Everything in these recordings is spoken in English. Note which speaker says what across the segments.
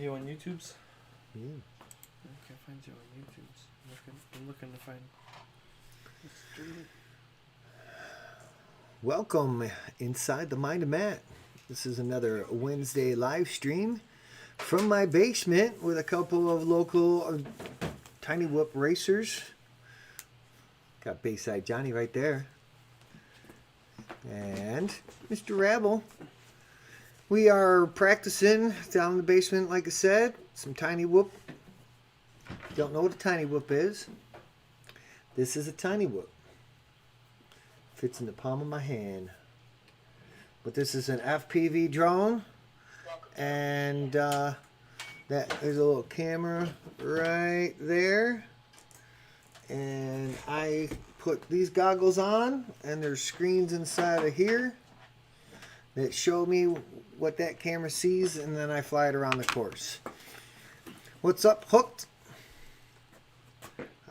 Speaker 1: You on YouTube's?
Speaker 2: Yeah.
Speaker 1: I can't find you on YouTube's. I'm looking to find.
Speaker 2: Welcome inside the Mind of Matt. This is another Wednesday live stream from my basement with a couple of local Tiny Whoop racers. Got Bayside Johnny right there. And Mr. Rabble. We are practicing down in the basement, like I said. Some Tiny Whoop. Don't know what a Tiny Whoop is. This is a Tiny Whoop. Fits in the palm of my hand. But this is an FPV drone. And there's a little camera right there. And I put these goggles on, and there's screens inside of here that show me what that camera sees, and then I fly it around the course. What's up, Hooked?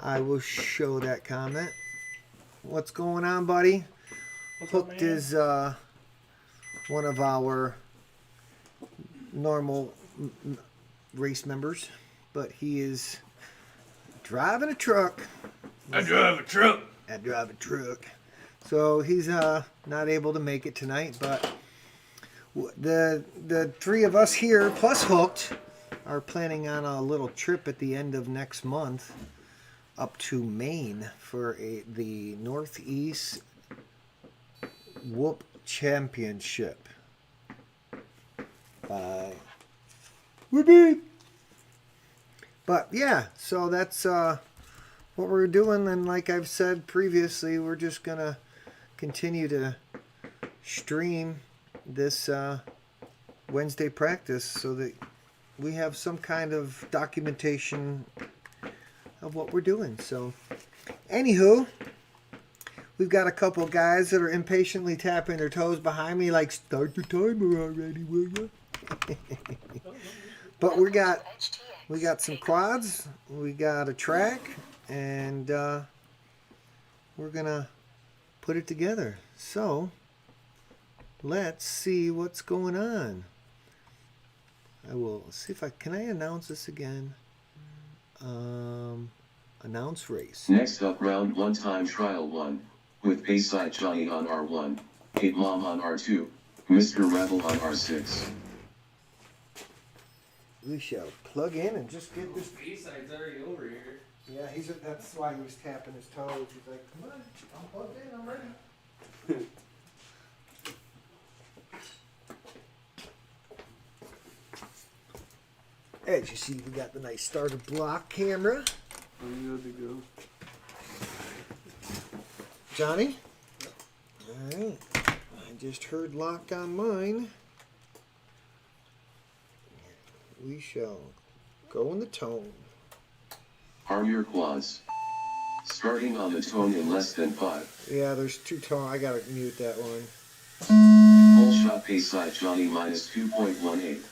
Speaker 2: I will show that comment. What's going on, buddy?
Speaker 1: What's
Speaker 2: Hooked
Speaker 1: up, man?
Speaker 2: is one of our normal race members, but he is driving a truck.
Speaker 1: I drive a truck.
Speaker 2: I drive a truck. So he's not able to make it tonight, but the three of us here, plus Hooked, are planning on a little trip at the end of next month up to Maine for the Northeast Whoop Championship. Bye. Whoopee! But yeah, so that's what we're doing, and like I've said previously, we're just gonna continue to stream this Wednesday practice so that we have some kind of documentation of what we're doing. So anywho, we've got a couple guys that are impatiently tapping their toes behind me like, start the timer already, will you? But we got some quads, we got a track, and we're gonna put it together. So let's see what's going on. I will see if can I announce this again. Announce race.
Speaker 3: Next up, round 1, time trial 1, with Bayside Johnny on R1, Kate Mom on R2, Mr. Rebel on R6.
Speaker 2: We shall plug in and just get this.
Speaker 1: B-side's already over here.
Speaker 2: Yeah, that's why he was tapping his toes. He's like, come on, I'm plugged in, I'm ready. As you see, we got the nice starter block camera.
Speaker 1: I'm good to go.
Speaker 2: Johnny? Alright. I just heard lock on mine. We shall go in the tone.
Speaker 3: Arm your quads. Starting on the tone in less than 5.
Speaker 2: Yeah, there's two tone. I gotta mute that one.
Speaker 3: Full shot Bayside Johnny minus 2.18.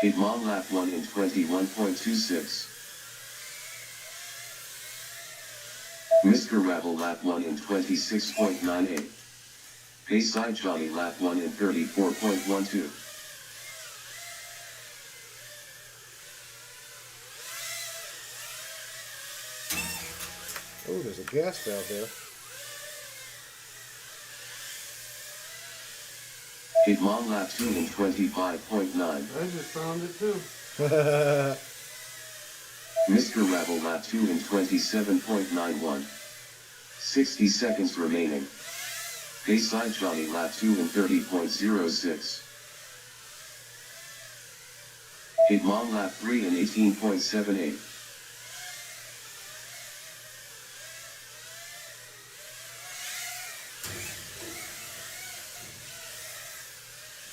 Speaker 3: Hit Mom lap 1 in 21.26. Mr. Rebel lap 1 in 26.98. Bayside Johnny lap 1 in 34.12.
Speaker 2: Oh, there's a gas valve there.
Speaker 3: Hit Mom lap 2 in 25.9.
Speaker 1: I just found it too.
Speaker 3: Mr. Rebel lap 2 in 27.91. 60 seconds remaining. Bayside Johnny lap 2 in 30.06. Hit Mom lap 3 in 18.78.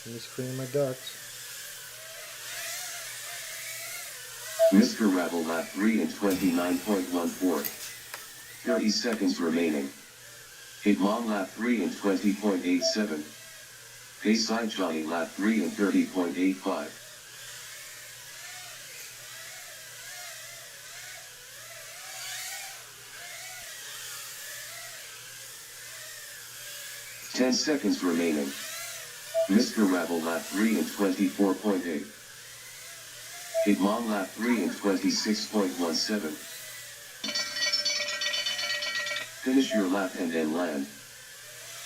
Speaker 2: Let me screen my ducts.
Speaker 3: Mr. Rebel lap 3 in 29.14. 30 seconds remaining. Hit Mom lap 3 in 20.87. Pace side Johnny lap 3 in 30.85. Ten seconds remaining. Mr. Rebel lap 3 in 24.8. Hit Mom lap 3 in 26.17. Finish your lap and then land.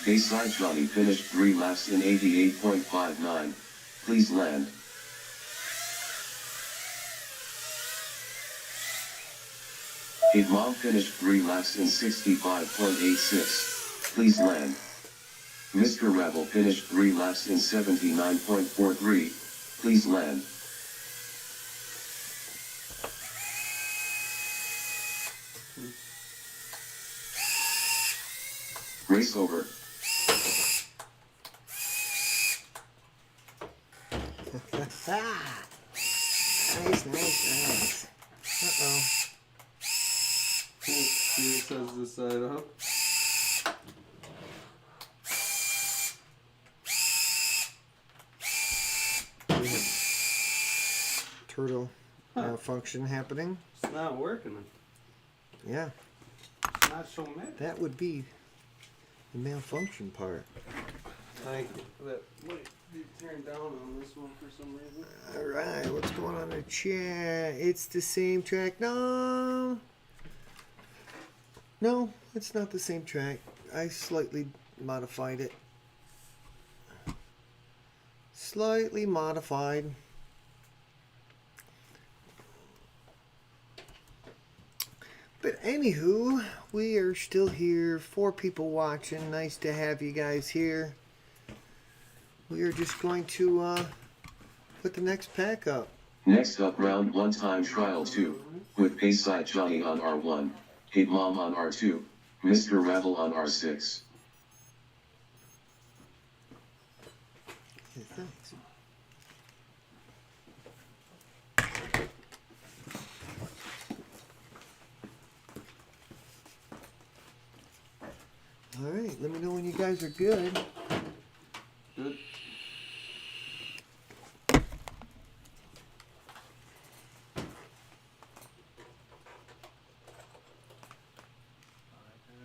Speaker 3: Pace side Johnny finished 3 laps in 88.59. Please land. Hit Mom finished 3 laps in 65.86. Please land. Mr. Rebel finished 3 laps in 79.43. Please land. Race over.
Speaker 2: Nice. Uh-oh.
Speaker 1: See, it says this side up.
Speaker 2: We have turtle malfunction happening.
Speaker 1: It's not working.
Speaker 2: Yeah,
Speaker 1: It's not showing that.
Speaker 2: that would be the malfunction part.
Speaker 1: Like that. Wait, you turned down on this one for some reason.
Speaker 2: All right, what's going on in the chat? It's the same track. No, it's not the same track. I slightly modified it. Slightly modified. But anywho, we are still here. 4 people watching. Nice to have you guys here. We are just going to put the next pack up.
Speaker 3: Next up, round 1 time trial 2. With Pace side Johnny on R1. Hit Mom on R2. Mr. Rebel on R6.
Speaker 2: Yeah, thanks. All right, let me know when you guys are good.
Speaker 1: Good.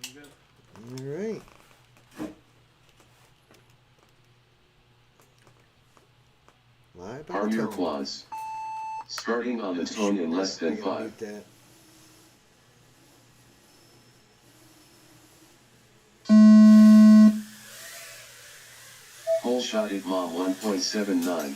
Speaker 1: I'm good.
Speaker 2: All right. Live by
Speaker 3: Arm
Speaker 2: the
Speaker 3: your
Speaker 2: tone.
Speaker 3: quads. Starting on the tone in less than
Speaker 2: I gotta
Speaker 3: 5.
Speaker 2: mute that.
Speaker 3: Whole shot hit Mom 1.79.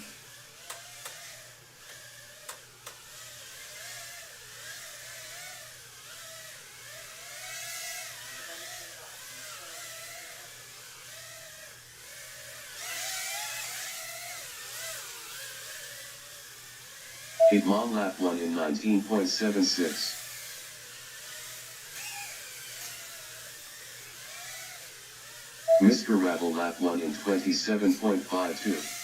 Speaker 3: Hit Mom lap 1 in 19.76. Mr. Rebel lap 1 in 27.52.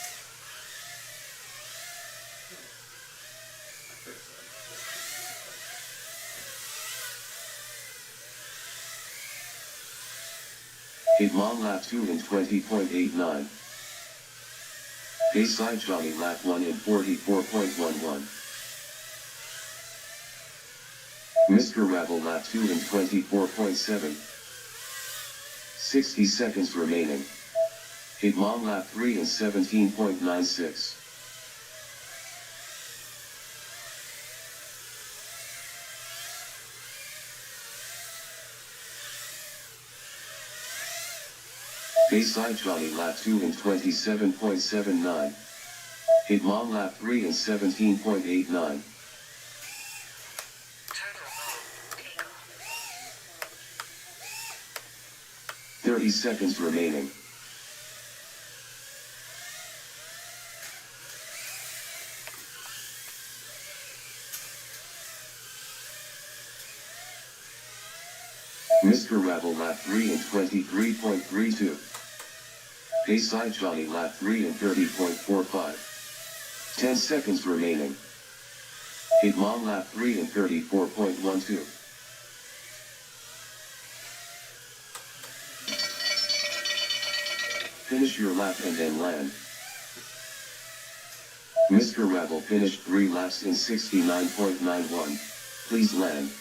Speaker 3: Hit Mom lap 2 in 20.89. Pace side Johnny lap 1 in 44.11. Mr. Rebel lap 2 in 24.7. 60 seconds remaining. Hit Mom lap 3 in 17.96. Pace side Johnny lap 2 in 27.79. Hit Mom lap 3 in 17.89. 30 seconds remaining. Mr. Rebel lap 3 in 23.32. Pace side Johnny lap 3 in 30.45. 10 seconds remaining. Hit Mom lap 3 in 34.12. Finish your lap and then land. Mr. Rebel finished 3 laps in 69.91. Please land.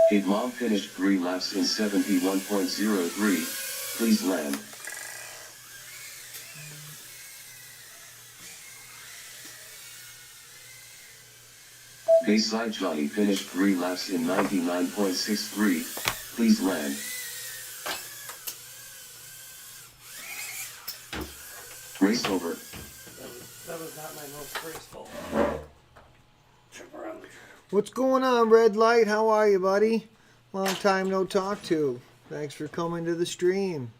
Speaker 3: Hit Mom finished 3 laps in 71.03. Please land. Bayside Johnny finished 3 laps in 99.63. Please land. Race over.
Speaker 1: That was not my most graceful. Trip around the track.
Speaker 2: What's going on, Red Light? How are you, buddy? Long time no talk to. Thanks for coming to the stream.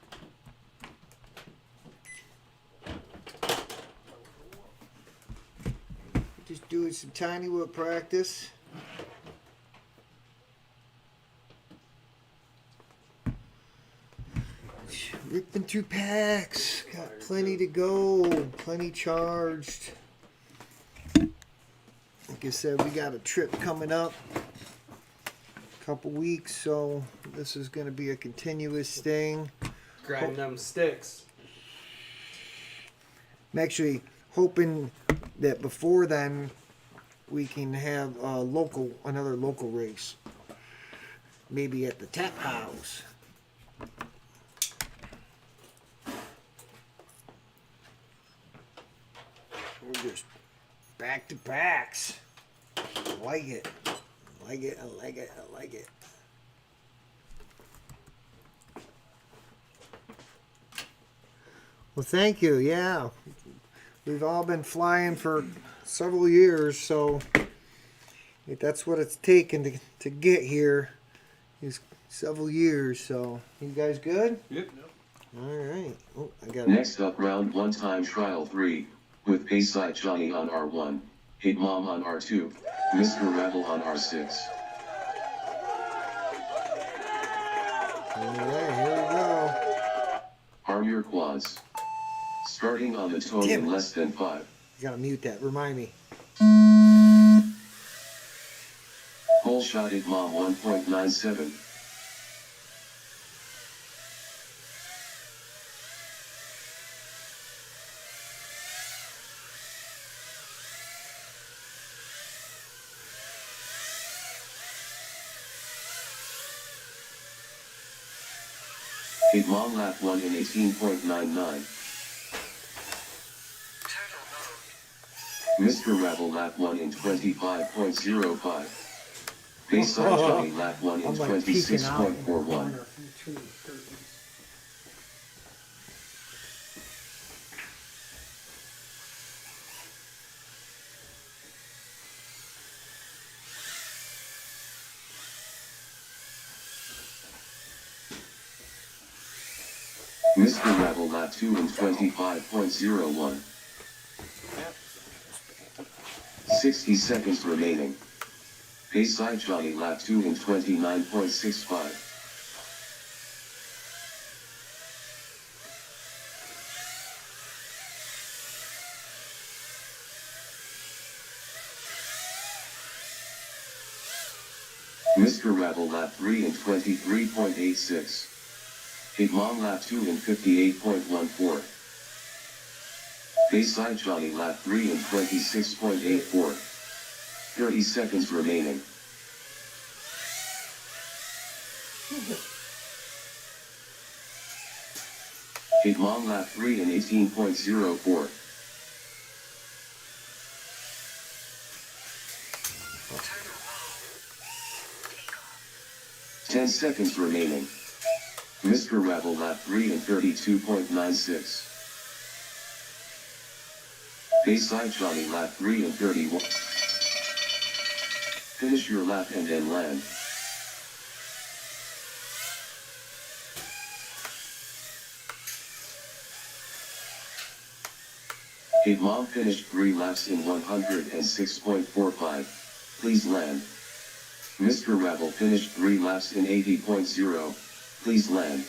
Speaker 2: Just doing some tiny whip practice. Ripping through packs. Got plenty to go. Plenty charged. Like I said, we got a trip coming up. Couple weeks, so this is going to be a continuous thing.
Speaker 1: Grind them sticks.
Speaker 2: I'm actually hoping that before then we can have another local race, maybe at the Tap House. We're just back to backs. I like it. I like it. I like it. I like it. Well, thank you. Yeah. We've all been flying for several years, so that's what it's taken to get here. Is several years, so you guys good?
Speaker 1: Yep.
Speaker 2: All right. Oh, I got
Speaker 3: Next up, round 1 time trial 3, with Bayside Johnny on R1, Hit Mom on R2, Mr. Rebel on R6.
Speaker 2: All right, here we go.
Speaker 3: Arm your quads. Starting on the toe
Speaker 2: Damn
Speaker 3: in
Speaker 2: it.
Speaker 3: less than 5.
Speaker 2: You gotta mute that. Remind me.
Speaker 3: Whole shot Hit Mom 1.97. Hit Mom lap 1 in 18.99. Mr. Rebel lap 1 in 25.05. Bayside Johnny lap 1 in
Speaker 2: I'm like peeking out in the
Speaker 3: 26.41.
Speaker 2: corner from between the curtains.
Speaker 3: Mr. Rebel lap 2 in 25.01. 60 seconds remaining. Bayside Johnny lap 2 in 29.65. Mr. Rebel lap 3 in 23.86. Hit Mom lap 2 in 58.14. Bayside Johnny lap 3 in 26.84. 30 seconds remaining. Hit Mom lap 3 in 18.04. Ten seconds remaining. Mr. Rebel lap 3 in 32.96. Bayside Johnny lap 3 in 31. Finish your lap and then land. Hit Mom finished 3 laps in 106.45. Please land. Mr. Rebel finished 3 laps in 80.0. Please land.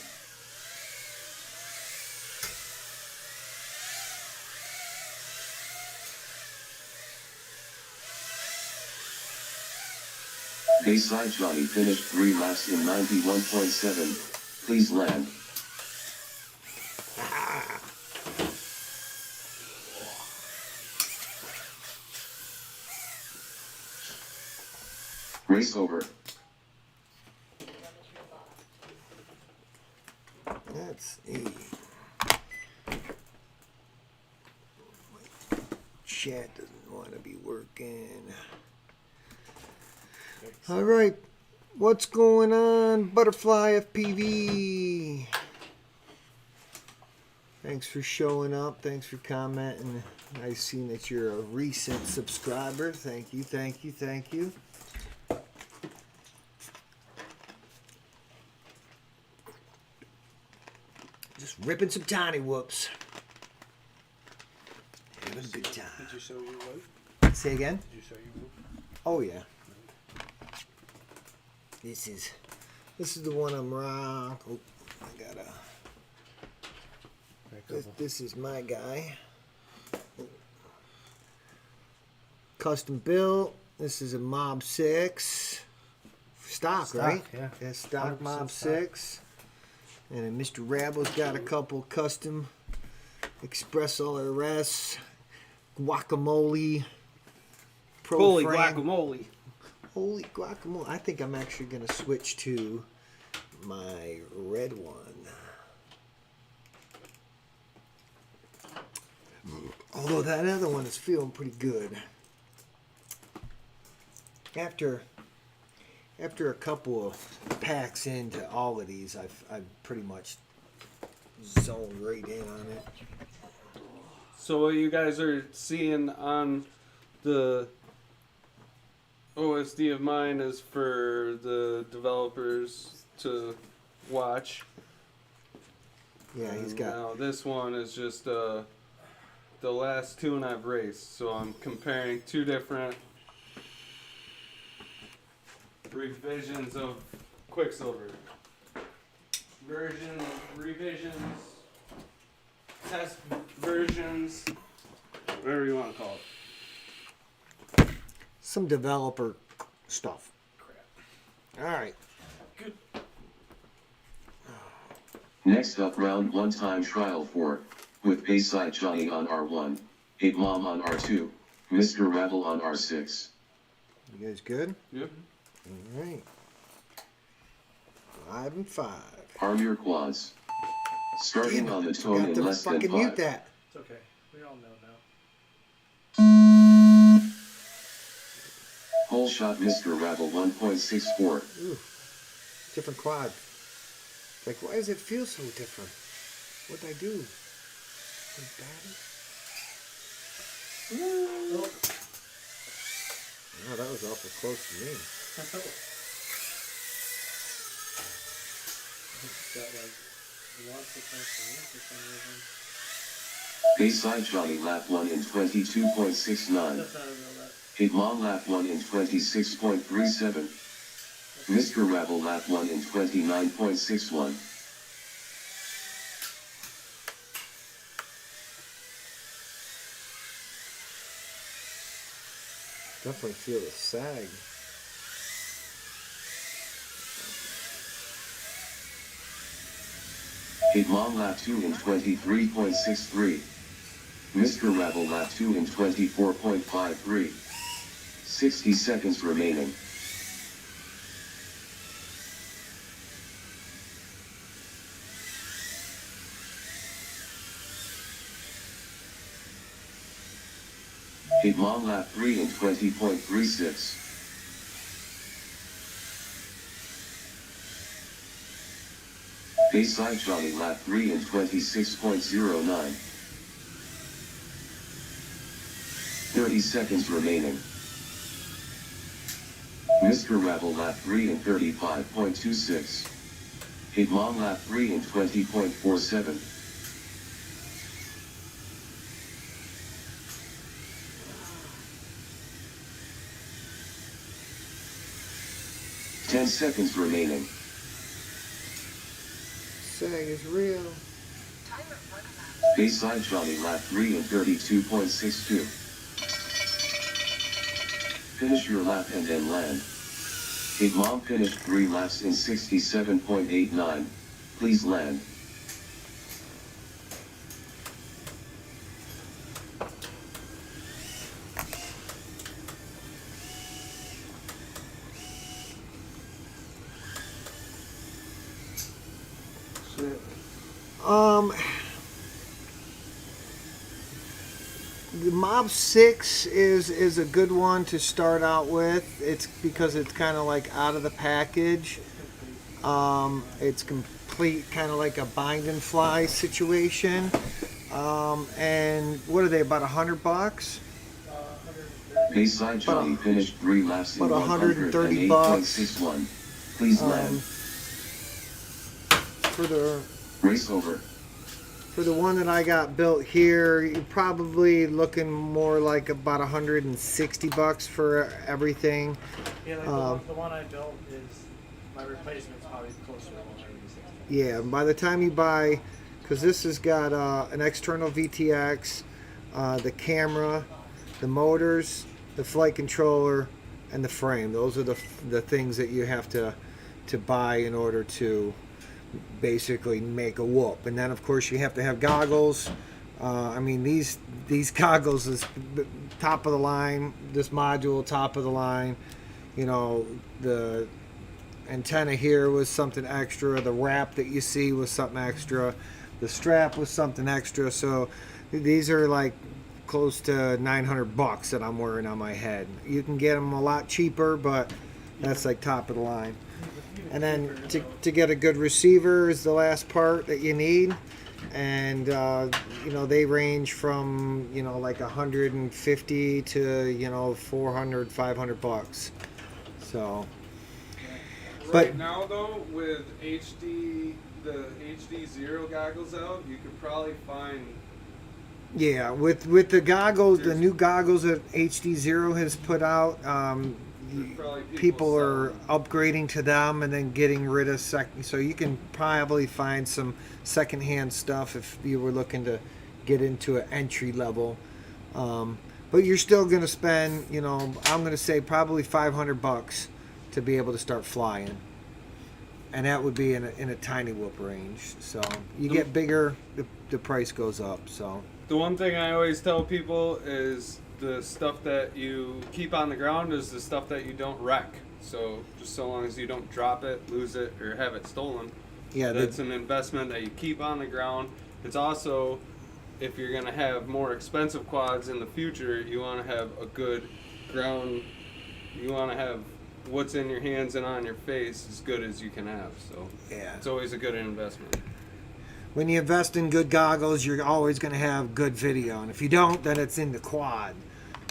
Speaker 3: Bayside Johnny finished 3 laps in 91.7. Please land. Race over.
Speaker 2: Let's see. Chat doesn't want to be working. All right. What's going on, Butterfly FPV? Thanks for showing up. Thanks for commenting. I've seen that you're a recent subscriber. Thank you, thank you, thank you. Just ripping some tiny whoops. Having a good time.
Speaker 1: Did you show your wife?
Speaker 2: Say again?
Speaker 1: Did you show your wife?
Speaker 2: Oh yeah. This is the one I'm rock. Oh, I gotta. This is my guy. Custom built. This is a Mob 6. Stock, right?
Speaker 1: Yeah.
Speaker 2: Yeah, stock
Speaker 1: 100%
Speaker 2: Mob
Speaker 1: stock.
Speaker 2: 6. And then Mr. Rabble's got a couple custom Expresso RS, Guacamole, Pro
Speaker 1: Holy
Speaker 2: Fran-
Speaker 1: guacamole.
Speaker 2: Holy guacamole. I think I'm actually going to switch to my red one. Although that other one is feeling pretty good. After a couple of packs into all of these, I've pretty much zoned right in on it.
Speaker 1: So what you guys are seeing on the OSD of mine is for the developers to watch.
Speaker 2: Yeah, he's
Speaker 1: And
Speaker 2: got.
Speaker 1: now this one is just the last tune I've raced. So I'm comparing two different revisions of Quicksilver. Revisions, test versions, whatever you want to call it.
Speaker 2: Some developer stuff.
Speaker 1: Crap.
Speaker 2: All right.
Speaker 1: Good.
Speaker 3: Next up, round 1 time trial 4, with Bayside Johnny on R1, Hit Mom on R2, Mr. Rattle on R6.
Speaker 2: You guys good?
Speaker 1: Yep.
Speaker 2: All right. 5 and 5.
Speaker 3: Arm your quads. Starting on the tone
Speaker 2: Got
Speaker 3: in
Speaker 2: to
Speaker 3: less than
Speaker 2: fucking mute
Speaker 3: 5.
Speaker 2: that.
Speaker 1: It's okay. We all know now.
Speaker 3: Whole shot Mr. Rattle 1.64.
Speaker 2: Ooh, different quad. Like, why does it feel so different? What'd I do? Oh, that was awful close to me.
Speaker 3: Bayside Johnny lap 1 in 22.69. Hit Mom lap 1 in 26.37. Mr. Rattle lap 1 in 29.61.
Speaker 2: Definitely feel the sag.
Speaker 3: Hit Mom lap 2 in 23.63. Mr. Rattle lap 2 in 24.53. 60 seconds remaining. Hit Mom lap 3 in 20.36. Bayside Johnny lap 3 in 26.09. 30 seconds remaining. Mr. Rattle lap 3 in 35.26. Hit Mom lap 3 in 20.47. Ten seconds remaining.
Speaker 2: Sag is real.
Speaker 3: Bayside Johnny lap 3 in 32.62. Finish your lap and then land. Hit Mom finished 3 laps in 67.89. Please land.
Speaker 2: The Mob 6 is a good one to start out with. It's because it's kind of like out of the package. It's complete, kind of like a bind and fly situation. And what are they, about $100?
Speaker 3: Bayside Johnny finished 3 laps in
Speaker 2: About 130 bucks.
Speaker 3: 108.61. Please land.
Speaker 2: For the
Speaker 3: Race over.
Speaker 2: For the one that I got built here, you're probably looking more like about 160 bucks for everything.
Speaker 4: Yeah, like the one I built is my replacement's probably closer to 160.
Speaker 2: Yeah, by the time you buy, because this has got an external VTX, the camera, the motors, the flight controller, and the frame. Those are the things that you have to buy in order to basically make a whoop. And then of course you have to have goggles. I mean, these goggles is top of the line. This module, top of the line. You know, the antenna here was something extra. The wrap that you see was something extra. The strap was something extra. So these are like close to 900 bucks that I'm wearing on my head. You can get them a lot cheaper, but that's like top of the line. And then to get a good receiver is the last part that you need. And you know, they range from, you know, like 150 to, you know, 400, 500 bucks. So
Speaker 1: Right now though, with the HD Zero goggles out, you could probably find.
Speaker 2: yeah, with the goggles, the new goggles that HD Zero has put out, people are upgrading to them and then getting rid of so you can probably find some secondhand stuff if you were looking to get into an entry level, but you're still going to spend, you know, I'm going to say probably 500 bucks to be able to start flying, and that would be in a tiny whoop range. So you get bigger, the price goes up. So
Speaker 1: The one thing I always tell people is the stuff that you keep on the ground is the stuff that you don't wreck. So just so long as you don't drop it, lose it, or have it stolen,
Speaker 2: yeah,
Speaker 1: that's an investment that you keep on the ground. It's also, if you're gonna have more expensive quads in the future, you want to have a good ground. You want to have what's in your hands and on your face as good as you can have. So
Speaker 2: yeah.
Speaker 1: it's always a good investment.
Speaker 2: When you invest in good goggles, you're always going to have good video, and if you don't, then it's in the quad.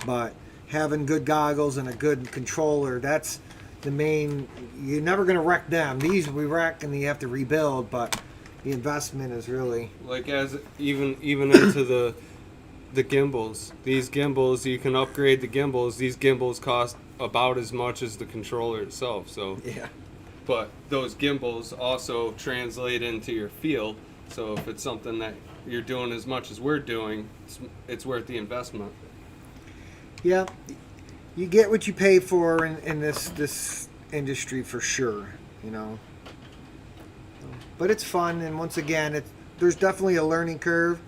Speaker 2: But having good goggles and a good controller, that's the main. You're never going to wreck them. These we wreck and you have to rebuild, but the investment is really
Speaker 1: Like as even into the gimbals. These gimbals, you can upgrade the gimbals. These gimbals cost about as much as the controller itself. So,
Speaker 2: yeah.
Speaker 1: but those gimbals also translate into your field. So if it's something that you're doing as much as we're doing, it's worth the investment.
Speaker 2: Yeah, you get what you pay for in this industry for sure, you know. But it's fun, and once again, there's definitely a learning curve.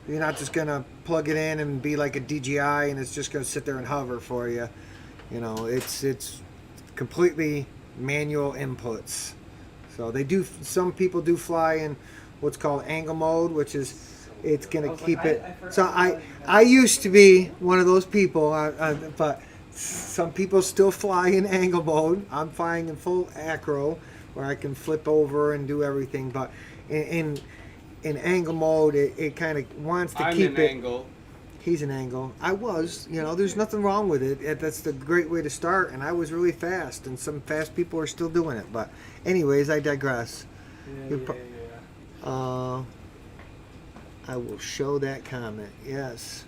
Speaker 2: You're not just gonna plug it in and be like a DJI, and it's just gonna sit there and hover for you. You know, it's completely manual inputs. So some people do fly in what's called angle mode, which is it's gonna keep it. So I used to be one of those people, but some people still fly in angle mode. I'm flying in full acro, where I can flip over and do everything. But in angle mode, it kind of wants to keep it.
Speaker 1: Angle.
Speaker 2: He's an angle. I was, you know, there's nothing wrong with it. That's the great way to start, and I was really fast, and some fast people are still doing it. But anyways, I digress. I will show that comment. Yes.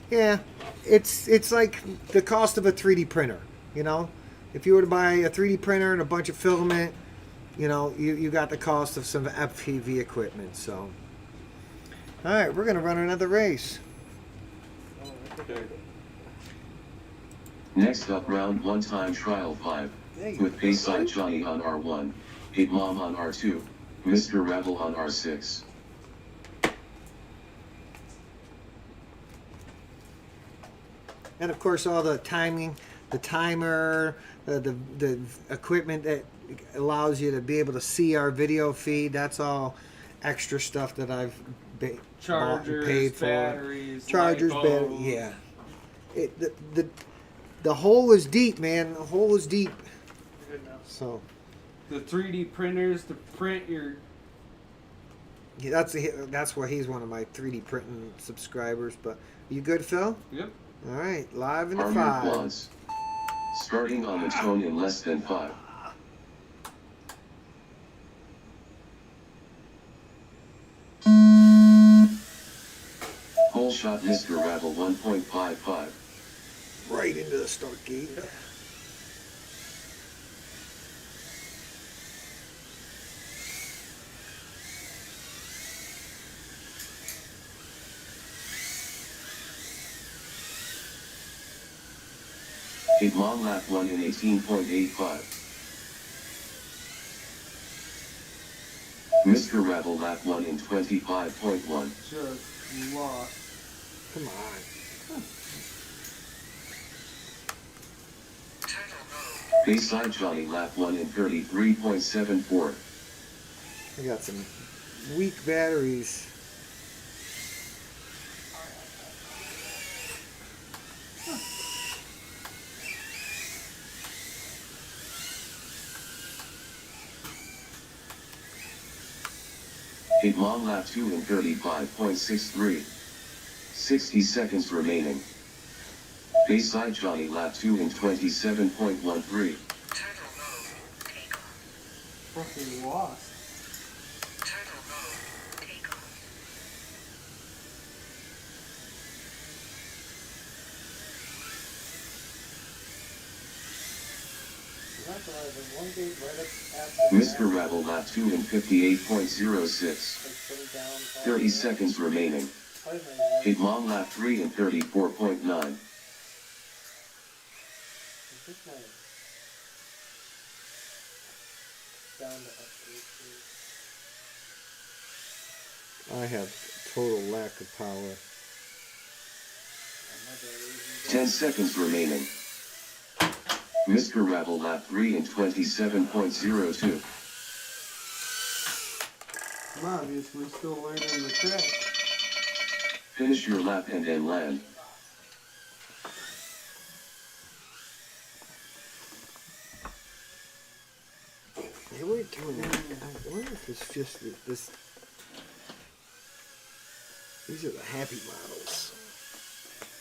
Speaker 2: Yeah, it's like the cost of a 3D printer, you know? If you were to buy a 3D printer and a bunch of filament, you know, you got the cost of some FPV equipment. So, all right, we're going to run another race.
Speaker 3: Next up, round 1 time trial 5. With Bayside Johnny on R1, Hit Mom on R2, Mr. Rebel on R6.
Speaker 2: And of course, all the timing, the timer, the equipment that allows you to be able to see our video feed. That's all extra stuff that I've bought and
Speaker 1: Chargers,
Speaker 2: paid for.
Speaker 1: batteries,
Speaker 2: Chargers,
Speaker 1: light
Speaker 2: batteries,
Speaker 1: bulbs.
Speaker 2: yeah. The hole is deep, man. The hole is deep.
Speaker 4: Good enough.
Speaker 2: So
Speaker 1: The 3D printers to print your.
Speaker 2: yeah, that's why he's one of my 3D printing subscribers. But you good, Phil?
Speaker 1: Yep.
Speaker 2: All right, live in the
Speaker 3: Arm your
Speaker 2: 5.
Speaker 3: quads. Starting on the tone in less than 5. Hole shot Mr. Rebel 1.55.
Speaker 2: Right into the start gate.
Speaker 3: Hit mom lap 1 in 18.85. Mr. Rebel lap 1 in 25.1.
Speaker 1: Just lost.
Speaker 2: Come on.
Speaker 3: Bayside Johnny lap 1 in 33.74.
Speaker 2: I got some weak batteries.
Speaker 3: Hit mom lap 2 in 35.63. 60 seconds remaining. Bayside Johnny lap 2 in 27.13.
Speaker 1: Fucking lost.
Speaker 4: That's why there's one gate right up after
Speaker 3: Mr. Rebel lap 2 in 58.06.
Speaker 4: Like putting down
Speaker 3: 30 seconds remaining. Hit mom lap 3 in 34.9.
Speaker 4: Down to update.
Speaker 2: I have total lack of power.
Speaker 3: 10 seconds remaining. Mr. Rebel lap 3 in 27.02.
Speaker 1: I'm obviously still learning the track.
Speaker 3: Finish your lap and then land.
Speaker 2: They were doing that. I wonder if it's just this. These are the happy models.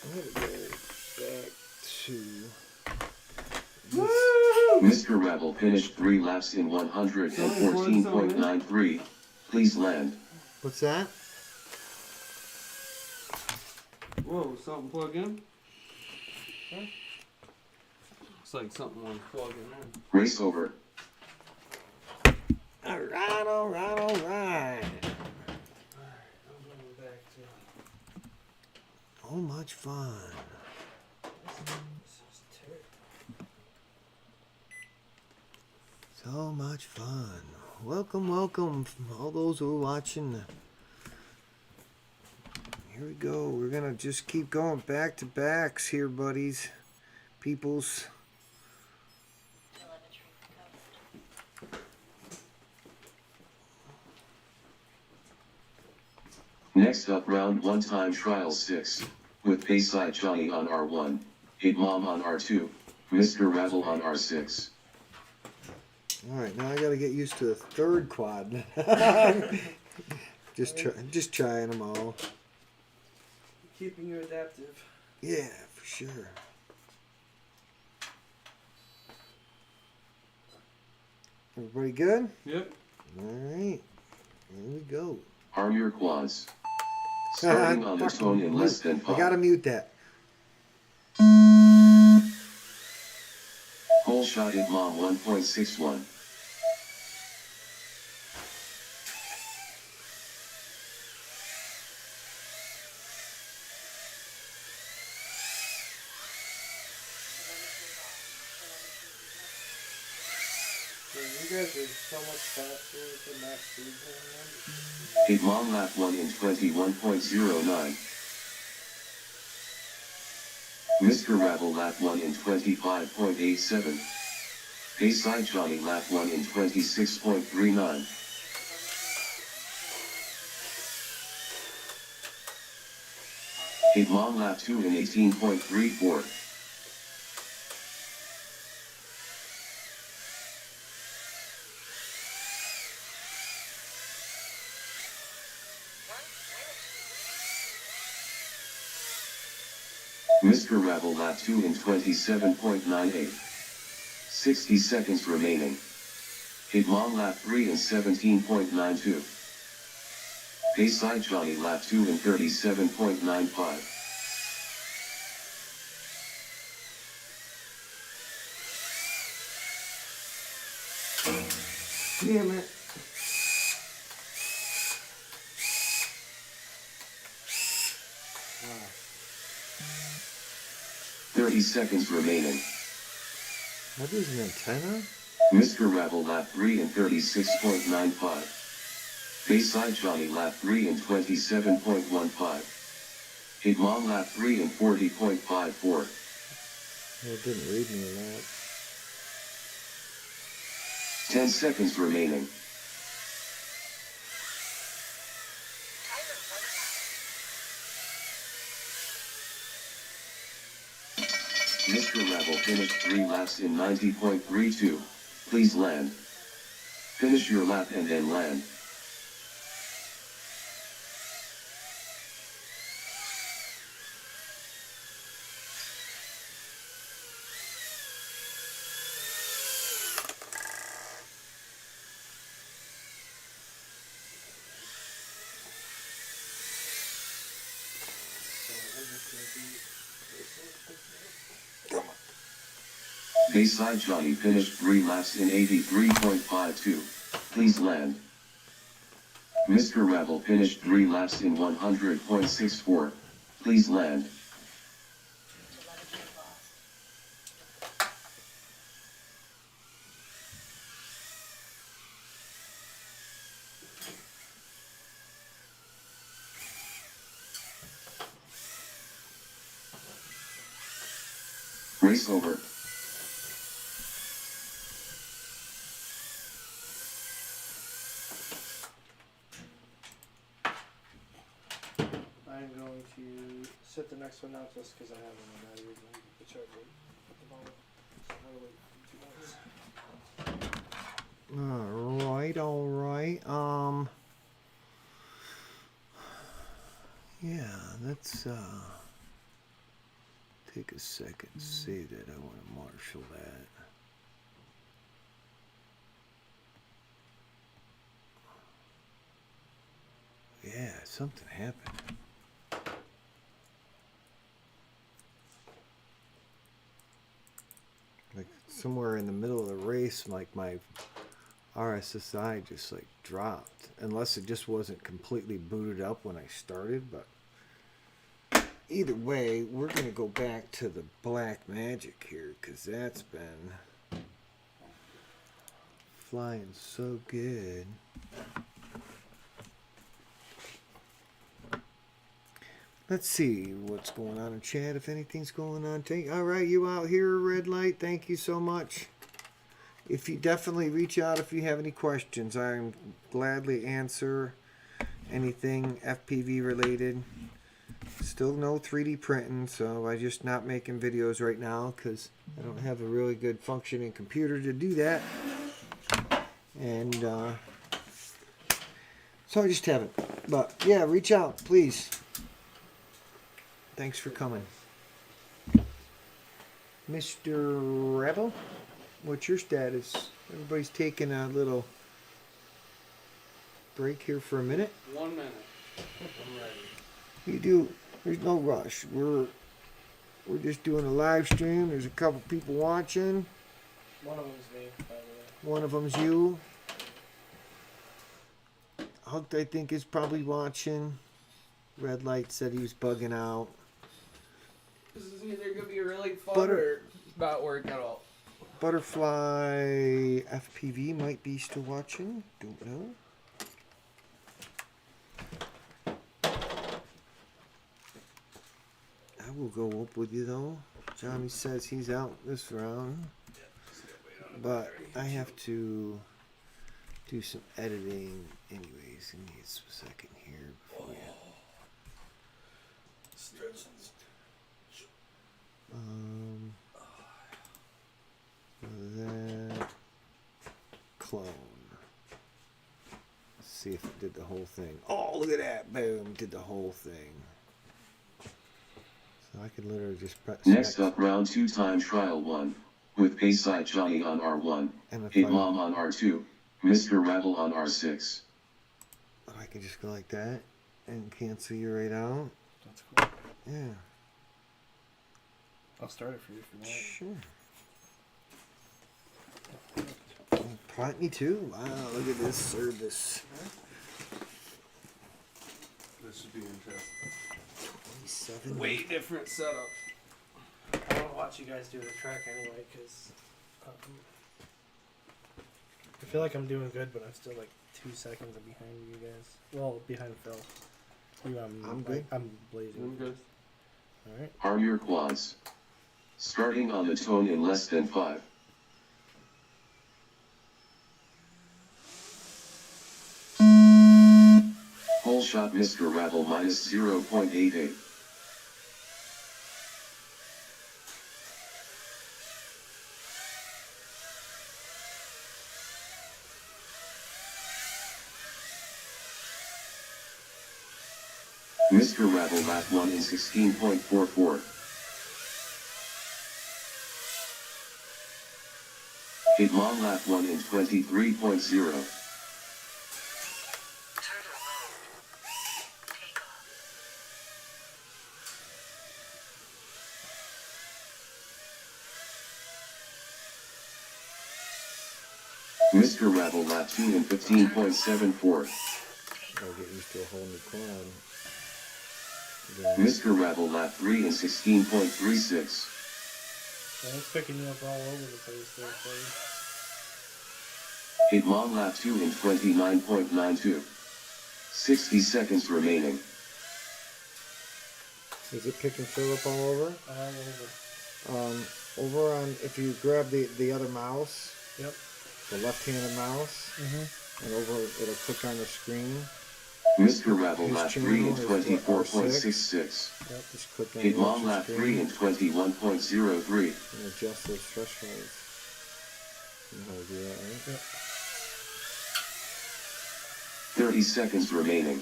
Speaker 2: I'm gonna go back to.
Speaker 3: Mr. Rebel finished 3 laps in 114.93. Please land.
Speaker 2: What's that?
Speaker 1: Whoa, something plug in? Looks like something was plugging in.
Speaker 3: Race over.
Speaker 2: All right, all right, all right. So much fun. So much fun. Welcome, welcome, all those who are watching. Here we go. We're gonna just keep going back to backs here, buddies. Peoples.
Speaker 3: Next up, round 1 time trial 6. With Bayside Johnny on R1. Hit Mom on R2. Mr. Rebel on R6.
Speaker 2: Alright, now I gotta get used to the third quad. just trying them all.
Speaker 4: Keeping you adaptive.
Speaker 2: Yeah, for sure. Everybody good?
Speaker 1: Yep.
Speaker 2: Alright. Here we go.
Speaker 3: Arm your quads. Starting on the tone in less than 5.
Speaker 2: I gotta mute that.
Speaker 3: Hole shot hit Mom 1.61.
Speaker 4: So you guys are So much faster than max speed going
Speaker 3: Hit long lap 1 in 21.09. Mr. Rabble lap 1 in 25.87. Pace side Johnny lap 1 in 26.39. Hit long lap 2 in 18.34. Mr. Rabble lap 2 in 27.98. 60 seconds remaining. Hit long lap 3 in 17.92. Pace side Johnny lap 2 in 37.95.
Speaker 2: Damn it.
Speaker 4: on.
Speaker 3: 30 seconds remaining.
Speaker 2: What is an antenna?
Speaker 3: Mr. Rabble lap 3 in 36.95. Pace side Johnny lap 3 in 27.15. Hit long lap 3 in 40.54.
Speaker 2: It didn't read me that.
Speaker 3: 10 seconds remaining. Mr. Rebel finished 3 laps in 90.32. Please land. Finish your lap and then land. Bayside Johnny finished 3 laps in 83.52. Please land. Mr. Rebel finished 3 laps in 100.64. Please land. Race over.
Speaker 4: I'm going to sit the next one out just because I have one and I usually the charger at the moment. So I'm gonna wait 2 minutes.
Speaker 2: All right. Yeah, let's take a second to say that I want to marshal that. Yeah, something happened. Like somewhere in the middle of the race, like my RSSI just like dropped, unless it just wasn't completely booted up when I started. But either way, we're gonna go back to the Black Magic here because that's been flying so good. Let's see what's going on in chat, if anything's going on. All right, you out here, Red Light, thank you so much. If you definitely reach out if you have any questions, I'm gladly answer anything FPV related. Still no 3D printing, so I'm just not making videos right now because I don't have a really good functioning computer to do that. And so I just haven't. But yeah, reach out, please. Thanks for coming. Mr. Rebel, what's your status? Everybody's taking a little break here for a minute.
Speaker 1: 1 minute. I'm ready.
Speaker 2: You do. There's no rush. We're just doing a live stream. There's a couple people watching.
Speaker 4: One of them's me, by the way.
Speaker 2: One of them's you. Hooked, I think, is probably watching. Red Light said he was bugging out.
Speaker 1: This is either gonna be really fun
Speaker 2: Butter.
Speaker 1: or not work at all.
Speaker 2: Butterfly FPV might be still watching. Don't know. I will go up with you though. Johnny says he's out this round, but I have to do some editing anyways. Give me a second here before we that clone. Let's see if it did the whole thing. Oh, look at that! Boom! Did the whole thing. So I could literally just press.
Speaker 3: Next up, round 2 time trial 1. With Payside Johnny on R1,
Speaker 2: And if
Speaker 3: Hit Mom on R2, Mr. Rattle on R6.
Speaker 2: I can just go like that and cancel you right out.
Speaker 4: That's cool.
Speaker 2: Yeah,
Speaker 4: I'll start it for you if you want.
Speaker 2: sure. Plant me too. Wow, look at this service.
Speaker 1: This should be interesting.
Speaker 2: 27.
Speaker 1: Way different setup.
Speaker 4: I don't watch you guys do the track anyway, because I feel like I'm doing good, but I'm still like 2 seconds behind you guys. Well, behind Phil. You,
Speaker 2: I'm good.
Speaker 4: I'm blazing.
Speaker 1: I'm good.
Speaker 4: All right.
Speaker 3: Arm your quads. Starting on the tone in less than 5. Hole shot Mr. Rattle minus 0.88. Mr. Rattle lap 1 in 16.44. Hit Mom lap 1 in 23.0. Mr. Rattle lap 2 in 15.74.
Speaker 2: I'll get used to a whole new quad.
Speaker 3: Mr. Rattle lap 3 in 16.36.
Speaker 4: And it's picking you up all over the place there, buddy.
Speaker 3: Hit Mom lap 2 in 29.92. 60 seconds remaining.
Speaker 2: Is it picking Philip all over?
Speaker 4: All over.
Speaker 2: Over on, if you grab the other mouse,
Speaker 4: Yep.
Speaker 2: the left-handed mouse, and over, it'll click on the screen.
Speaker 3: Mr. Rattle
Speaker 2: His
Speaker 3: lap 3 in
Speaker 2: channel is what,
Speaker 3: 24.66.
Speaker 4: Yep.
Speaker 2: Just click on
Speaker 3: Hit
Speaker 2: the
Speaker 3: Mom
Speaker 2: extra
Speaker 3: lap 3
Speaker 2: screen
Speaker 3: in 21.03.
Speaker 2: and adjust those thresholds. You know how to do that, right?
Speaker 4: Yep.
Speaker 3: 30 seconds remaining.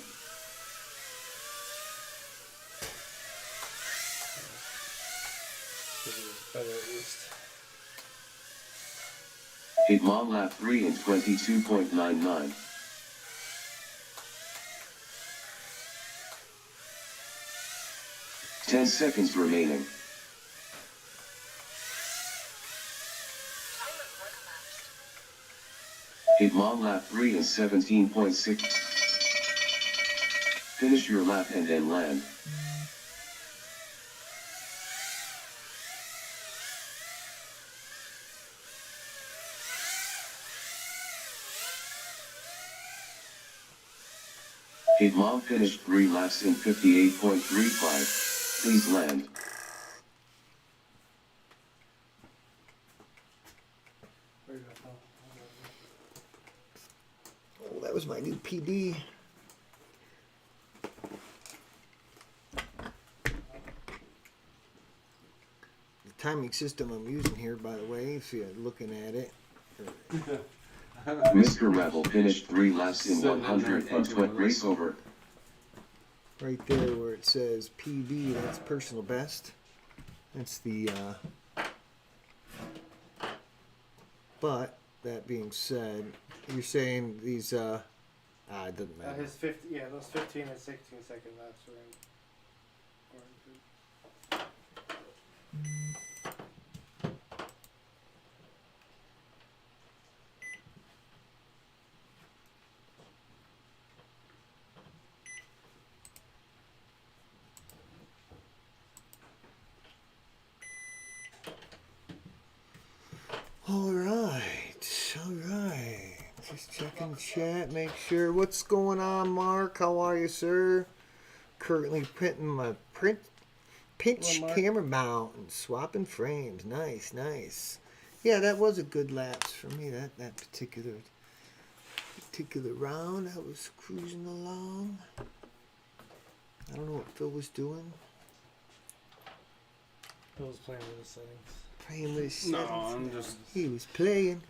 Speaker 4: Should be better at least.
Speaker 3: Hit Mom lap 3 in 22.99. Ten seconds remaining. Hit Mom lap 3 in 17.6. Finish your lap and then land. Hit Mom finished 3 laps in 58.35. Please land.
Speaker 4: Where you go, Phil?
Speaker 2: Oh, that was my new PD. The timing system I'm using here, by the way, if you're looking at it.
Speaker 3: Mr. Rebel finished 3 laps in 120 race over.
Speaker 2: Right there where it says PB, that's personal best. That's the, but, that being said, you're saying these, it doesn't matter.
Speaker 4: His 50, yeah, those 15 and 16 second laps were in.
Speaker 2: All right, all right. Just checking the chat, make sure. What's going on, Mark? How are you, sir? Currently printing my pinch
Speaker 4: Hello, Mark.
Speaker 2: camera mount and swapping frames. Nice, nice. Yeah, that was a good lapse for me. That particular round, I was cruising along. I don't know what Phil was doing.
Speaker 4: Phil's playing with the settings.
Speaker 2: Playing with his
Speaker 1: No,
Speaker 2: settings.
Speaker 1: I'm just.
Speaker 2: He was playing.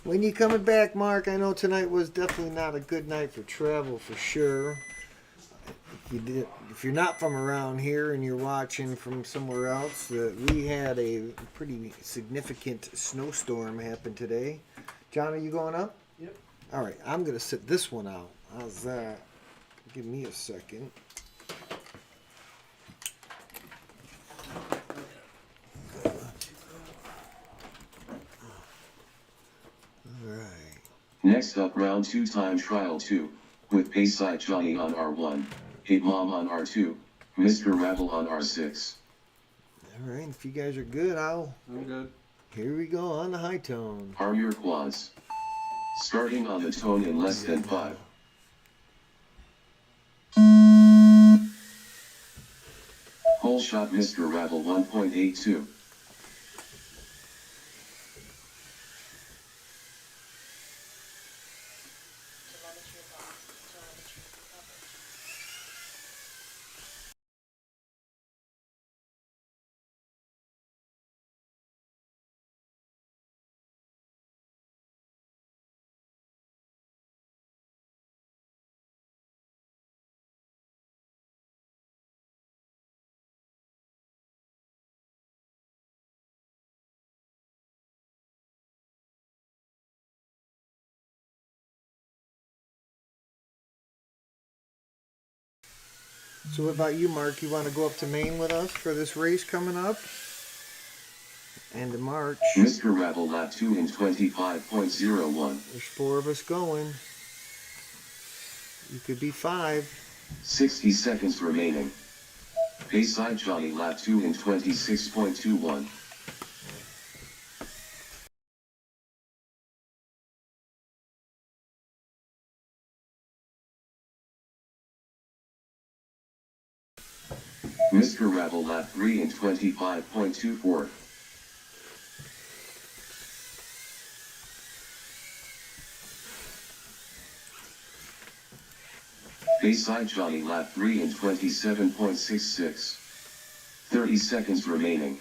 Speaker 2: When you coming back, Mark? I know tonight was definitely not a good night for travel, for sure. If you're not from around here and you're watching from somewhere else, we had a pretty significant snowstorm happen today. John, are you going up?
Speaker 4: Yep.
Speaker 2: All right, I'm gonna sit this one out. How's that? Give me a second. All right.
Speaker 3: Next up, round 2 time trial 2, with Payside Johnny on R1, Hit Mom on R2, Mr. Ravel on R6.
Speaker 2: All right, if you guys are good,
Speaker 1: I'm good.
Speaker 2: here we go on the high tone.
Speaker 3: Arm your quads. Starting on the tone in less than 5. Hole shot Mr. Ravel 1.82.
Speaker 2: So what about you, Mark? You want to go up to Maine with us for this race coming up? And to March.
Speaker 3: Mr. Ravel lap 2 in 25.01.
Speaker 2: There's 4 of us going. You could be 5.
Speaker 3: 60 seconds remaining. Payside Johnny lap 2 in 26.21. Mr. Ravel lap 3 in 25.24. Payside Johnny lap 3 in 27.66. 30 seconds remaining.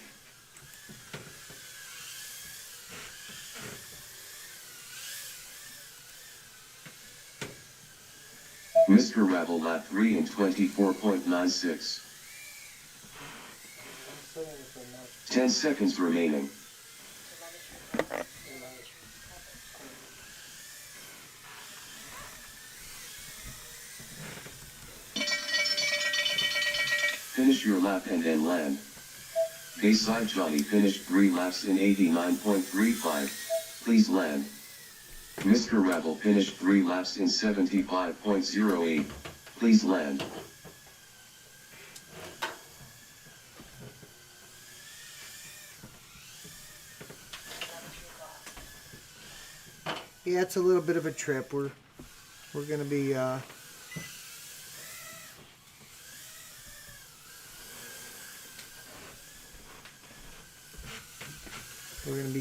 Speaker 3: Mr. Ravel lap 3 in 24.96. 10 seconds remaining. Finish your lap and then land. Payside Johnny finished 3 laps in 89.35. Please land. Mr. Ravel finished 3 laps in 75.08. Please land.
Speaker 2: Yeah, it's a little bit of a trip. We're gonna be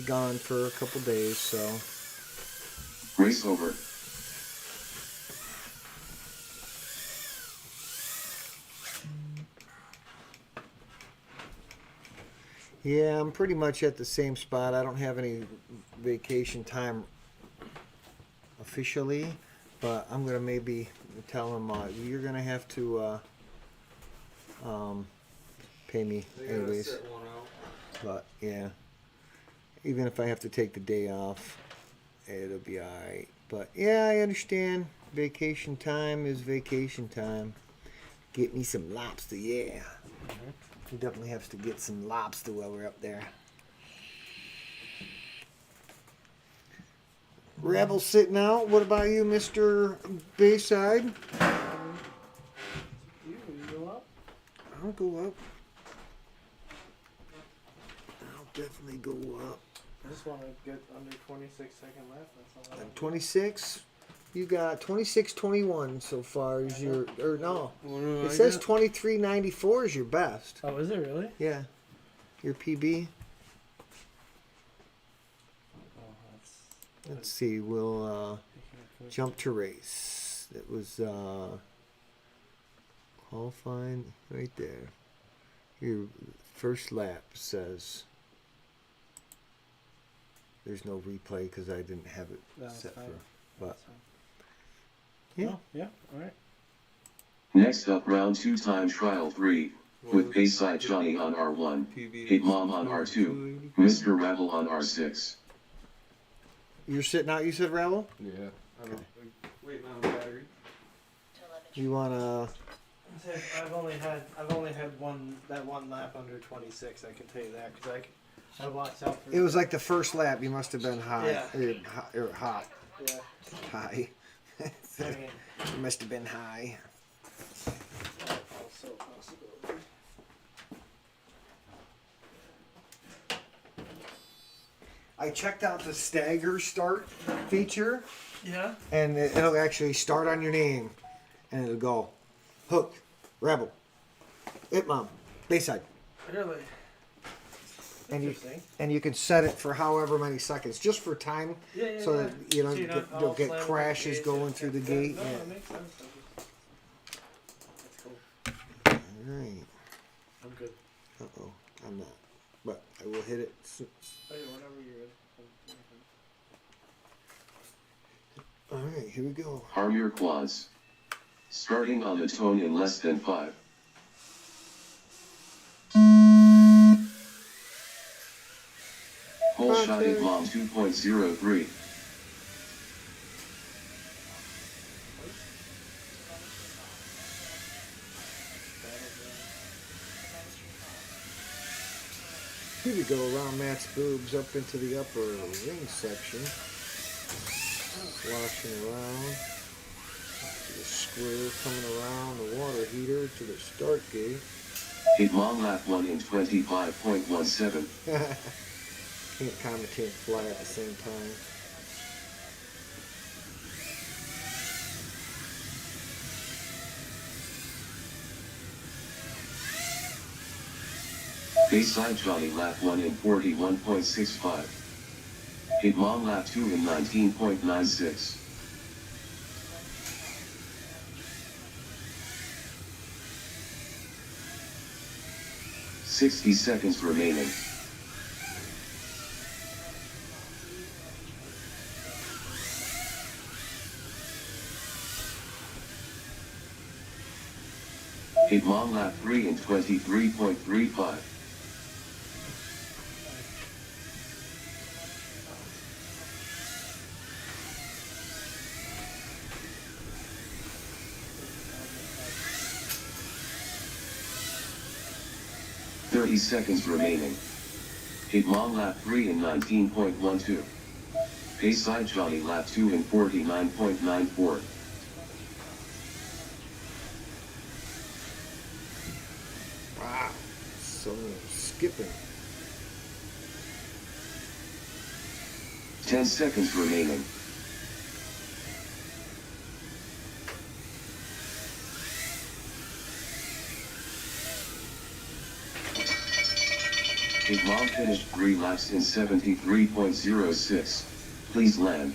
Speaker 2: gone for a couple days, so
Speaker 3: Race over.
Speaker 2: yeah, I'm pretty much at the same spot. I don't have any vacation time officially, but I'm gonna maybe tell them you're gonna have to pay me
Speaker 1: They gotta
Speaker 2: anyways.
Speaker 1: set one out.
Speaker 2: But yeah, even if I have to take the day off, it'll be alright. But yeah, I understand. Vacation time is vacation time. Get me some lobster, yeah. We definitely have to get some lobster while we're up there. Rebel sitting out. What about you, Mr. Bayside?
Speaker 4: You go up?
Speaker 2: I'll go up. I'll definitely go up.
Speaker 4: I just want to get under 26 second lap. That's all I want.
Speaker 2: 26. You got 26:21 so far is your, or no.
Speaker 1: What do
Speaker 2: It
Speaker 1: I
Speaker 2: says
Speaker 1: get?
Speaker 2: 23:94 is your best.
Speaker 4: Oh, is it really?
Speaker 2: Yeah. Your PB.
Speaker 4: Oh, that's.
Speaker 2: Let's see. We'll
Speaker 4: Can we-
Speaker 2: jump to race. It was qualifying right there. Your first lap says there's no replay because I didn't have it
Speaker 4: That's
Speaker 2: set
Speaker 4: fine.
Speaker 2: for. But
Speaker 4: That's fine.
Speaker 2: yeah.
Speaker 4: Oh, yeah. All right.
Speaker 3: Next up, round 2 time trial 3, with Bayside Johnny on R1,
Speaker 1: PB
Speaker 3: Hit Mom on R2, Mr. Rebel on R6.
Speaker 2: You're sitting out. You said Rebel.
Speaker 1: Yeah. I don't. Waiting on a battery.
Speaker 2: You wanna?
Speaker 4: I've only had one lap under 26. I can tell you that because I watched out for.
Speaker 2: It was like the first lap. You must have been high.
Speaker 4: Yeah.
Speaker 2: Or hot.
Speaker 4: Yeah.
Speaker 2: High.
Speaker 4: I mean,
Speaker 2: You must have been high.
Speaker 4: also a possibility.
Speaker 2: I checked out the stagger start feature,
Speaker 4: Yeah.
Speaker 2: and it'll actually start on your name, and it'll go, Hook, Rebel, It Mom, Bayside,
Speaker 4: Really.
Speaker 2: and you
Speaker 4: Interesting.
Speaker 2: and you can set it for however many seconds, just for time,
Speaker 4: Yeah.
Speaker 2: so that you
Speaker 4: So
Speaker 2: don't
Speaker 4: you're not
Speaker 2: get,
Speaker 4: all
Speaker 2: don't get
Speaker 4: slamming
Speaker 2: crashes
Speaker 4: the gate.
Speaker 2: going through the gate.
Speaker 4: No,
Speaker 2: Yeah.
Speaker 4: it makes sense. That's cool.
Speaker 2: All right.
Speaker 4: I'm good.
Speaker 2: Uh-oh, I'm not, but I will hit it.
Speaker 4: Oh, yeah, whenever you're ready.
Speaker 2: All right, here we go.
Speaker 3: Arm your quads. Starting on the tone in less than 5. Whole shot Hit Mom 2.03.
Speaker 2: Here we go, around Matt's boobs up into the upper ring section. Sloshing around. To the square coming around the water heater to the start gate.
Speaker 3: Hit Mom lap 1 in 25.17.
Speaker 2: Can't commentate and fly at the same time.
Speaker 3: Bayside Johnny lap 1 in 41.65. Hit Mom lap 2 in 19.96. "60 seconds remaining. Hit Mom lap 3 in 23.35. "30 seconds remaining. Hit Mom lap 3 in 19.12. Bayside Johnny lap 2 in 49.94.
Speaker 2: Wow. So skipping.
Speaker 3: 10 seconds remaining. Hit Mom finished 3 laps in 73.06. Please land.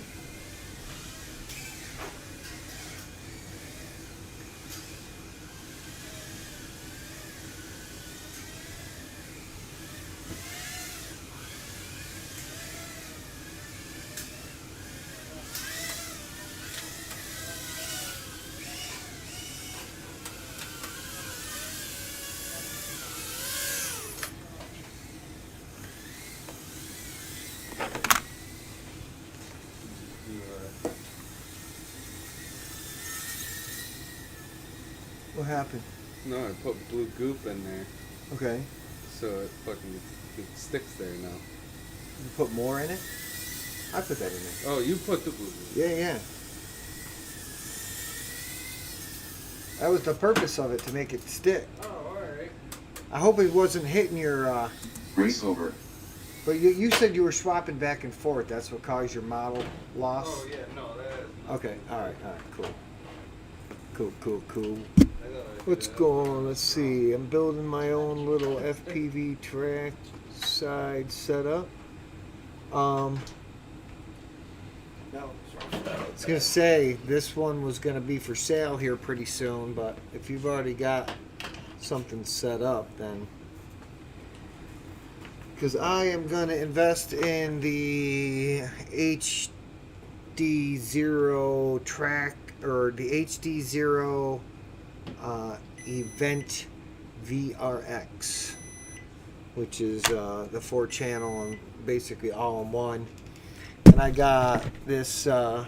Speaker 2: What happened?
Speaker 1: No, I put blue goop in there,
Speaker 2: Okay.
Speaker 1: so it fucking it sticks there now.
Speaker 2: You put more in it? I put that in there.
Speaker 1: Oh, you put the blue goop.
Speaker 2: Yeah, yeah. That was the purpose of it, to make it stick.
Speaker 1: Oh, alright.
Speaker 2: I hope it wasn't hitting your,
Speaker 3: Race over.
Speaker 2: But you said you were swapping back and forth. That's what caused your model loss?
Speaker 1: Oh yeah, no, that is not.
Speaker 2: Okay, alright, cool. Cool.
Speaker 1: I thought I
Speaker 2: What's
Speaker 1: did.
Speaker 2: going on? Let's see. I'm building my own little FPV track side setup. I was gonna say this one was gonna be for sale here pretty soon, but if you've already got something set up, then because I am gonna invest in the HD0 track or the HD0 Event VRX, which is the 4-channel and basically all in one. And I got this, let's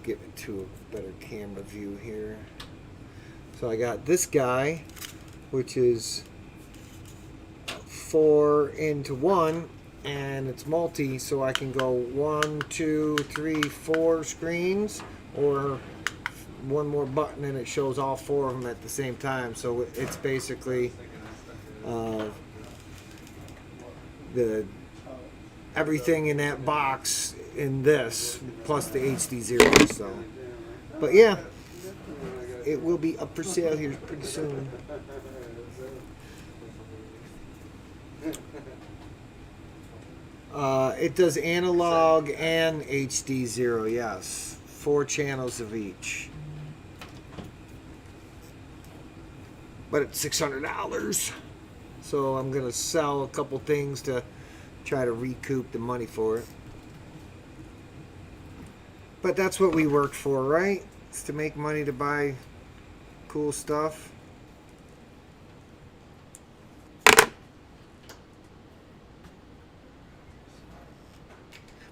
Speaker 2: get into a better camera view here. So I got this guy, which is 4 into 1, and it's multi, so I can go 1, 2, 3, 4 screens, or one more button and it shows all 4 of them at the same time. So it's basically the everything in that box in this plus the HD0. So, but yeah, it will be up for sale here pretty soon. It does analog and HD0, yes. 4 channels of each. But it's $600. So I'm going to sell a couple things to try to recoup the money for it. But that's what we worked for, right? It's to make money to buy cool stuff.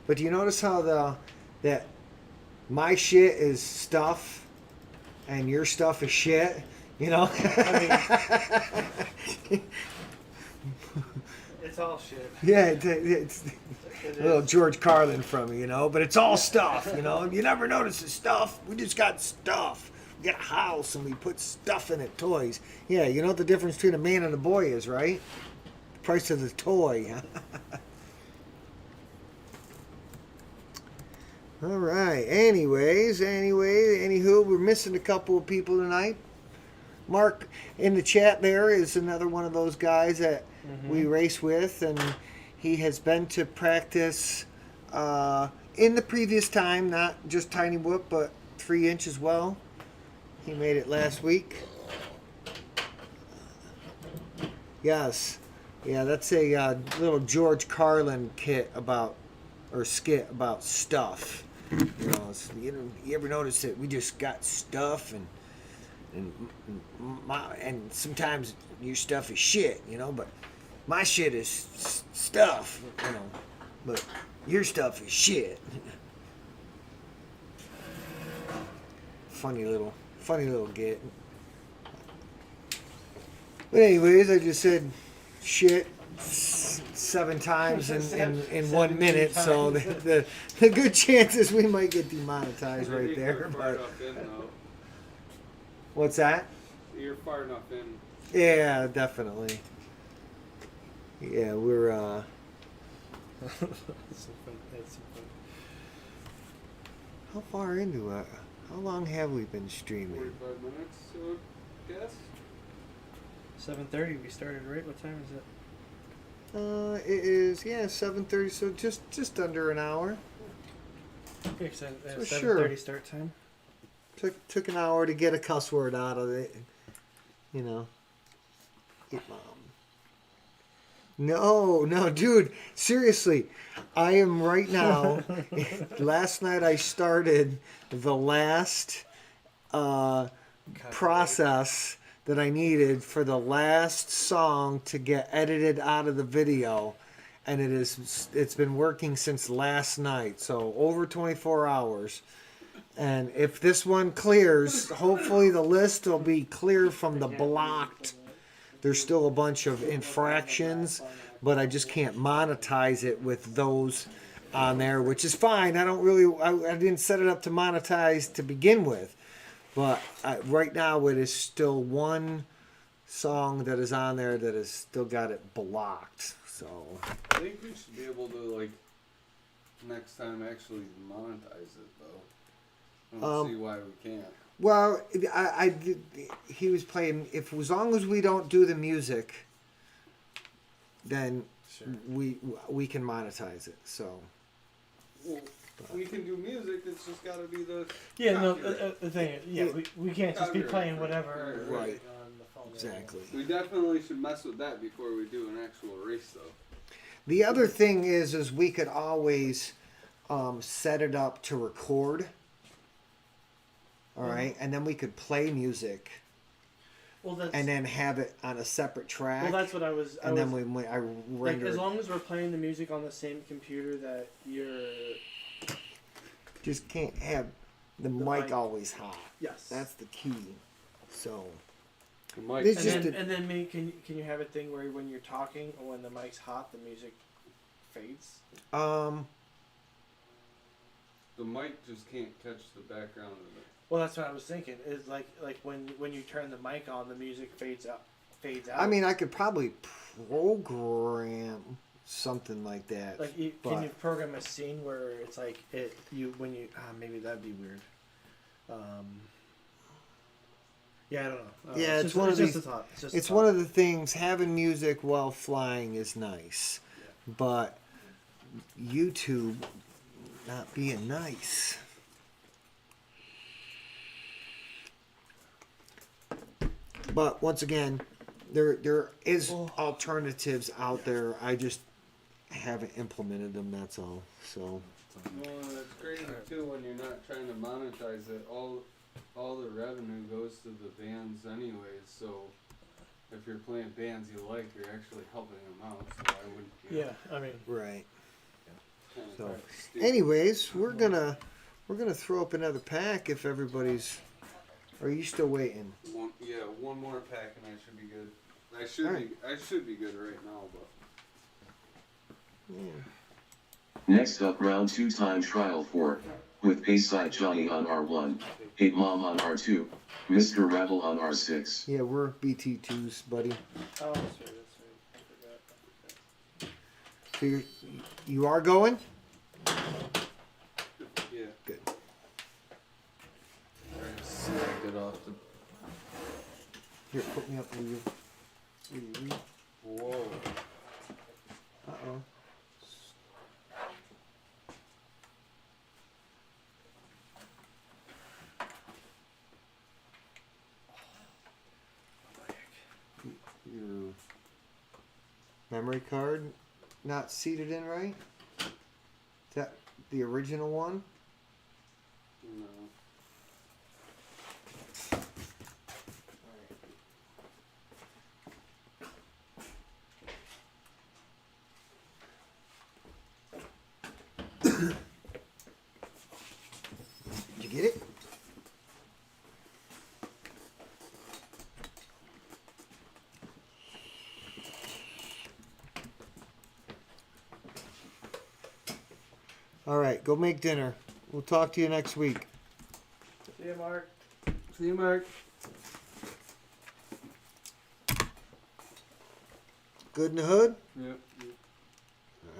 Speaker 2: But do you notice how that my shit is stuff and your stuff is shit? You know?
Speaker 4: It's all shit.
Speaker 2: Yeah, it's a little George Carlin from me, you know? But it's all stuff, you know? You never notice the stuff. We just got stuff. We got a house and we put stuff in it, toys. Yeah, you know what the difference between a man and a boy is, right? The price of the toy. All right. Anywho, we're missing a couple of people tonight. Mark in the chat there is another one of those guys that we race with, and he has been to practice in the previous time, not just Tiny Whoop, but 3-inch as well. He made it last week. Yes. Yeah, that's a little George Carlin skit about stuff. You know, you ever notice that we just got stuff and sometimes your stuff is shit, you know, but my shit is stuff, you know, but your stuff is shit. Funny little get. But anyways, I just said shit 7 times in 1 minute, so the good chances we might get demonetized right there. But what's that?
Speaker 1: You're far enough in.
Speaker 2: Yeah, definitely. Yeah, we're
Speaker 4: That's so fun.
Speaker 2: how far into it? How long have we been streaming?
Speaker 1: 45 minutes, I would guess.
Speaker 4: 7:30 we started, right? What time is it?
Speaker 2: It is 7:30, so just under an hour.
Speaker 4: Yeah,
Speaker 2: So
Speaker 4: 7:30
Speaker 2: sure.
Speaker 4: start time.
Speaker 2: Took an hour to get a cuss word out of it, you know. Get mom. No, dude. Seriously, I am right now. Last night I started the last process that I needed for the last song to get edited out of the video, and it's been working since last night, so over 24 hours. And if this one clears, hopefully the list will be clear from the blocked. There's still a bunch of infractions, but I just can't monetize it with those on there, which is fine. I didn't set it up to monetize to begin with. But right now it is still one song that is on there that has still got it blocked. So
Speaker 1: I think we should be able to, like, next time actually monetize it, though. I don't see why we can't.
Speaker 2: well, he was playing. If as long as we don't do the music, then
Speaker 4: Sure.
Speaker 2: we can monetize it. So
Speaker 1: Well, we can do music, it's just gotta be the...
Speaker 4: Yeah, no,
Speaker 1: copyright.
Speaker 4: the thing is, yeah, we can't just be
Speaker 1: Copyright
Speaker 4: playing
Speaker 1: free.
Speaker 4: whatever
Speaker 2: Right.
Speaker 4: on the phone.
Speaker 2: exactly.
Speaker 1: We definitely should mess with that before we do an actual race, though.
Speaker 2: The other thing is we could always set it up to record. All right, and then we could play music,
Speaker 4: Well, that's
Speaker 2: and then have it on a separate track.
Speaker 4: well, that's what I was.
Speaker 2: and then I
Speaker 4: like,
Speaker 2: render.
Speaker 4: as long as we're playing the music on the same computer that you're.
Speaker 2: Just can't have the mic
Speaker 4: mic.
Speaker 2: always hot.
Speaker 4: Yes.
Speaker 2: That's the key. So
Speaker 1: The mic,
Speaker 2: This
Speaker 4: and
Speaker 2: just
Speaker 4: then,
Speaker 2: a-
Speaker 4: and then maybe can you have a thing where when you're talking or when the mic's hot, the music fades?
Speaker 1: the mic just can't catch the background of it.
Speaker 4: Well, that's what I was thinking. Is like when you turn the mic on, the music fades out.
Speaker 2: I mean, I could probably program something like that.
Speaker 4: Like, can
Speaker 2: but-
Speaker 4: you program a scene where it's like maybe that'd be weird. Yeah, I don't know.
Speaker 2: Yeah, it's
Speaker 4: just,
Speaker 2: one of
Speaker 4: just
Speaker 2: these-
Speaker 4: a thought. Just
Speaker 2: It's
Speaker 4: a
Speaker 2: one
Speaker 4: thought.
Speaker 2: of the things. Having music while flying is nice, but YouTube not being nice. But once again, there is alternatives out there. I just haven't implemented them. That's all. So
Speaker 1: Well, it's crazy, too, when you're not trying to monetize it. All the revenue goes to the bands anyways, so if you're playing bands you like, you're actually helping them out, so I wouldn't...
Speaker 4: Yeah, I mean,
Speaker 2: right.
Speaker 1: Kinda
Speaker 2: So,
Speaker 1: stupid.
Speaker 2: anyways, we're gonna throw up another pack if everybody's. Are you still waiting?
Speaker 1: One more pack and I should be good. I should be good right now, but...
Speaker 2: Yeah.
Speaker 3: Next up, round 2 time trial 4, with Payside Johnny on R1, Hit Mom on R2, Mr. Rebel on R6.
Speaker 2: Yeah, we're BT2s, buddy.
Speaker 4: oh, that's right. I forgot.
Speaker 2: So you are going?
Speaker 1: Yeah.
Speaker 2: Good.
Speaker 1: Alright, select it off the...
Speaker 2: Here, put me up where you.
Speaker 1: Whoa.
Speaker 2: Uh oh. Your memory card not seated in right? Is that the original one?
Speaker 1: No.
Speaker 2: Did you get it? All right, go make dinner. We'll talk to you next week.
Speaker 4: See you, Mark.
Speaker 1: See you, Mark.
Speaker 2: Good in the hood?
Speaker 1: Yep.
Speaker 2: All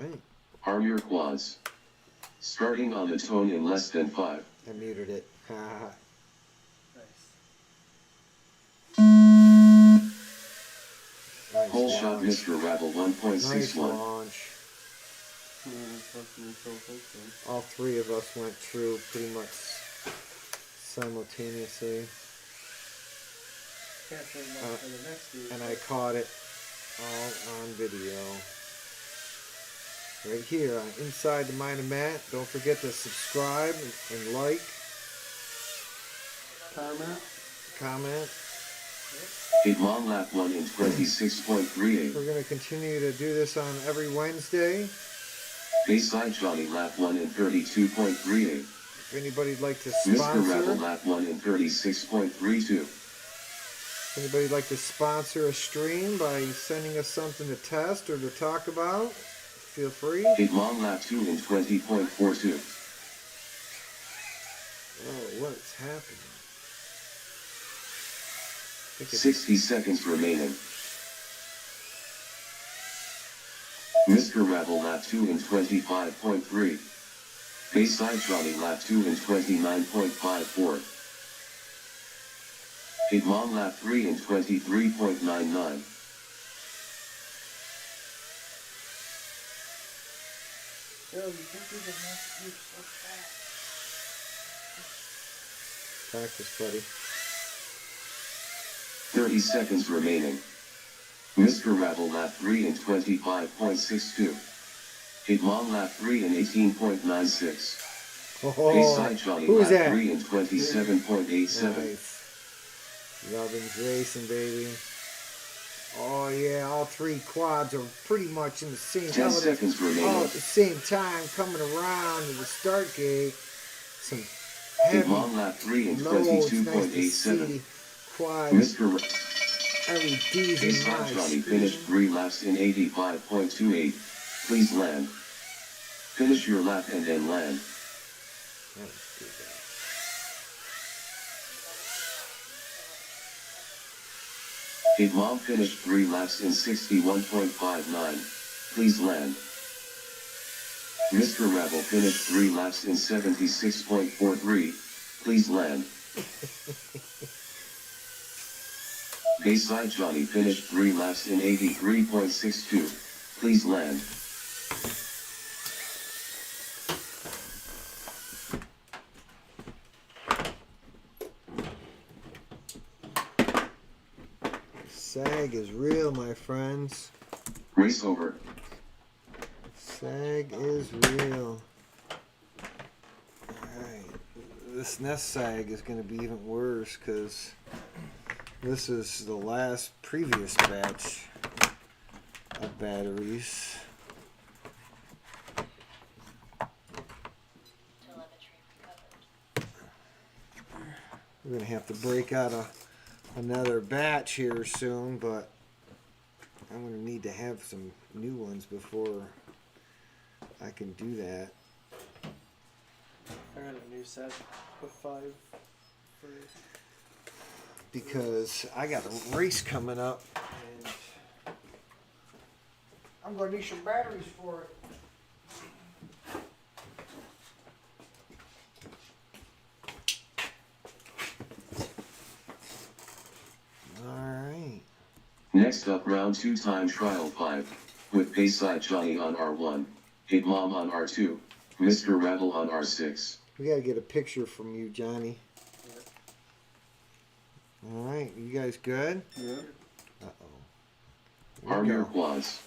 Speaker 2: right.
Speaker 3: Arm your quads. Starting on the tone in less than 5.
Speaker 2: I muted it.
Speaker 4: Nice.
Speaker 2: Nice
Speaker 3: Whole shot
Speaker 2: launch.
Speaker 3: Mr. Rebel
Speaker 2: Nice
Speaker 3: 1.61.
Speaker 2: launch. All three of us went through pretty much simultaneously,
Speaker 4: Can't say much for the next week.
Speaker 2: and I caught it all on video. Right here on Inside the Mind of Matt. Don't forget to subscribe and like, comment.
Speaker 3: Hit Mom lap 1 in 26.38.
Speaker 2: We're going to continue to do this on every Wednesday.
Speaker 3: Payside Johnny lap 1 in 32.38.
Speaker 2: If anybody'd like to
Speaker 3: Mr. Rebel
Speaker 2: sponsor,
Speaker 3: lap 1 in 36.32.
Speaker 2: if anybody'd like to sponsor a stream by sending us something to test or to talk about, feel free.
Speaker 3: Hit Mom lap 2 in 20.42.
Speaker 2: Oh, what's happening?
Speaker 3: 60 seconds remaining. Mr. Rebel lap 2 in 25.3. Bayside Johnny lap 2 in 29.54. Hitmon lap 3 in 23.99.
Speaker 2: Practice, buddy.
Speaker 3: 30 seconds remaining. Mr. Rebel lap 3 in 25.62. Hitmon lap 3 in 18.96.
Speaker 2: Oh,
Speaker 3: Bayside Johnny
Speaker 2: who's
Speaker 3: lap
Speaker 2: that?
Speaker 3: 3 in 27.87.
Speaker 2: Nice. Robin's racing, baby. Oh yeah, all three quads are pretty much in the same
Speaker 3: 10 seconds remaining.
Speaker 2: all at the same time coming around to the start gate. Some heavy
Speaker 3: Hitmon lap 3 in
Speaker 2: loads, nice to
Speaker 3: 22.87.
Speaker 2: see quad
Speaker 3: Mr.
Speaker 2: LEDs in
Speaker 3: Bayside
Speaker 2: my
Speaker 3: Johnny
Speaker 2: screen.
Speaker 3: finished 3 laps in 85.28. Please land. Finish your lap and then land.
Speaker 2: Let's do that.
Speaker 3: Hitmon finished 3 laps in 61.59. Please land. Mr. Rebel finished 3 laps in 76.43. Please land. Bayside Johnny finished 3 laps in 83.62. Please land.
Speaker 2: Sag is real, my friends.
Speaker 3: Race over.
Speaker 2: Sag is real. Alright. This next sag is going to be even worse because this is the last previous batch of batteries. We're going to have to break out another batch here soon, but I'm going to need to have some new ones before I can do that.
Speaker 4: I got a new set of 5 for
Speaker 2: Because I got a race coming up and I'm going to need some batteries for it. Alright.
Speaker 3: Next up, round 2 time trial 5. With Bayside Johnny on R1. Hitmon on R2. Mr. Rebel on R6.
Speaker 2: We got to get a picture from you, Johnny. Alright, you guys good?
Speaker 1: Yeah.
Speaker 2: Uh-oh.
Speaker 3: Arm your quads.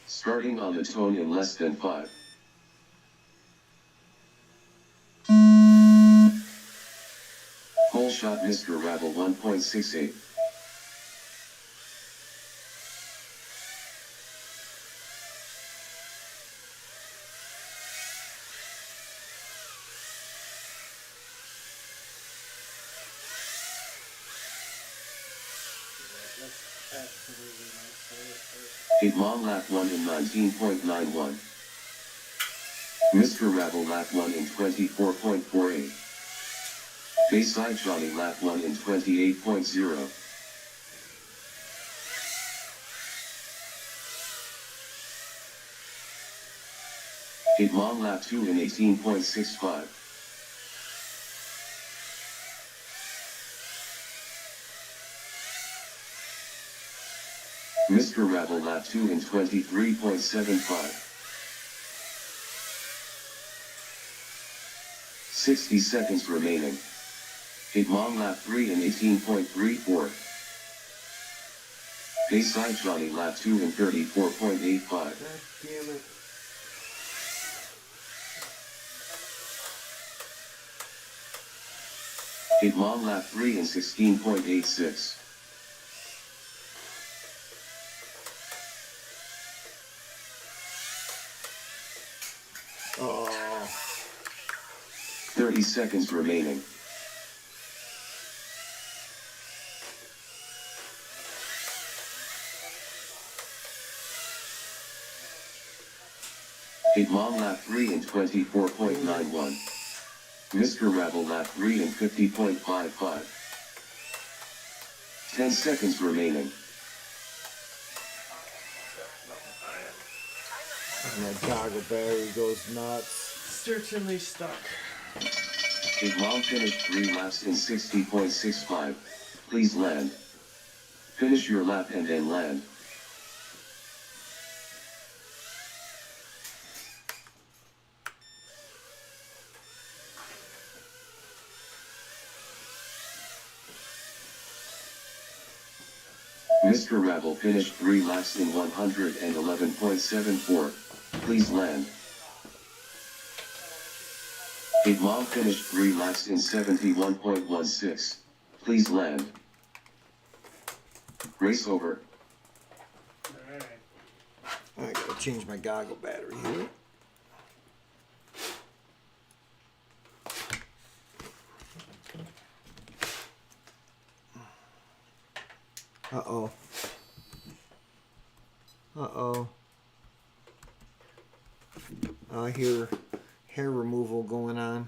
Speaker 3: Starting on the tone in less than 5. Pole shot Mr. Rebel 1.68.
Speaker 4: that's absolutely nice.
Speaker 3: Hitmon lap 1 in 19.91. Mr. Rebel lap 1 in 24.48. Bayside Johnny lap 1 in 28.0. Hitmon lap 2 in 18.65. Mr. Rebel lap 2 in 23.75. 60 seconds remaining. Hitmon lap 3 in 18.34. Bayside Johnny lap 2 in 34.85.
Speaker 2: God damn it.
Speaker 3: Hitmon lap 3 in 16.86.
Speaker 2: Oh.
Speaker 3: 30 seconds remaining. Hitmon lap 3 in 24.91. Mr. Rebel lap 3 in 50.55. 10 seconds remaining.
Speaker 2: And that goggle battery goes nuts.
Speaker 4: Certainly stuck.
Speaker 3: Hit Mom finished 3 laps in 60.65. Please land. Finish your lap and then land. Mr. Rabble finished 3 laps in 111.74. Please land. Hit Mom finished 3 laps in 71.16. Please land. Race over.
Speaker 4: Alright.
Speaker 2: I gotta change my goggle battery here. Uh-oh. Uh-oh. I hear hair removal going on.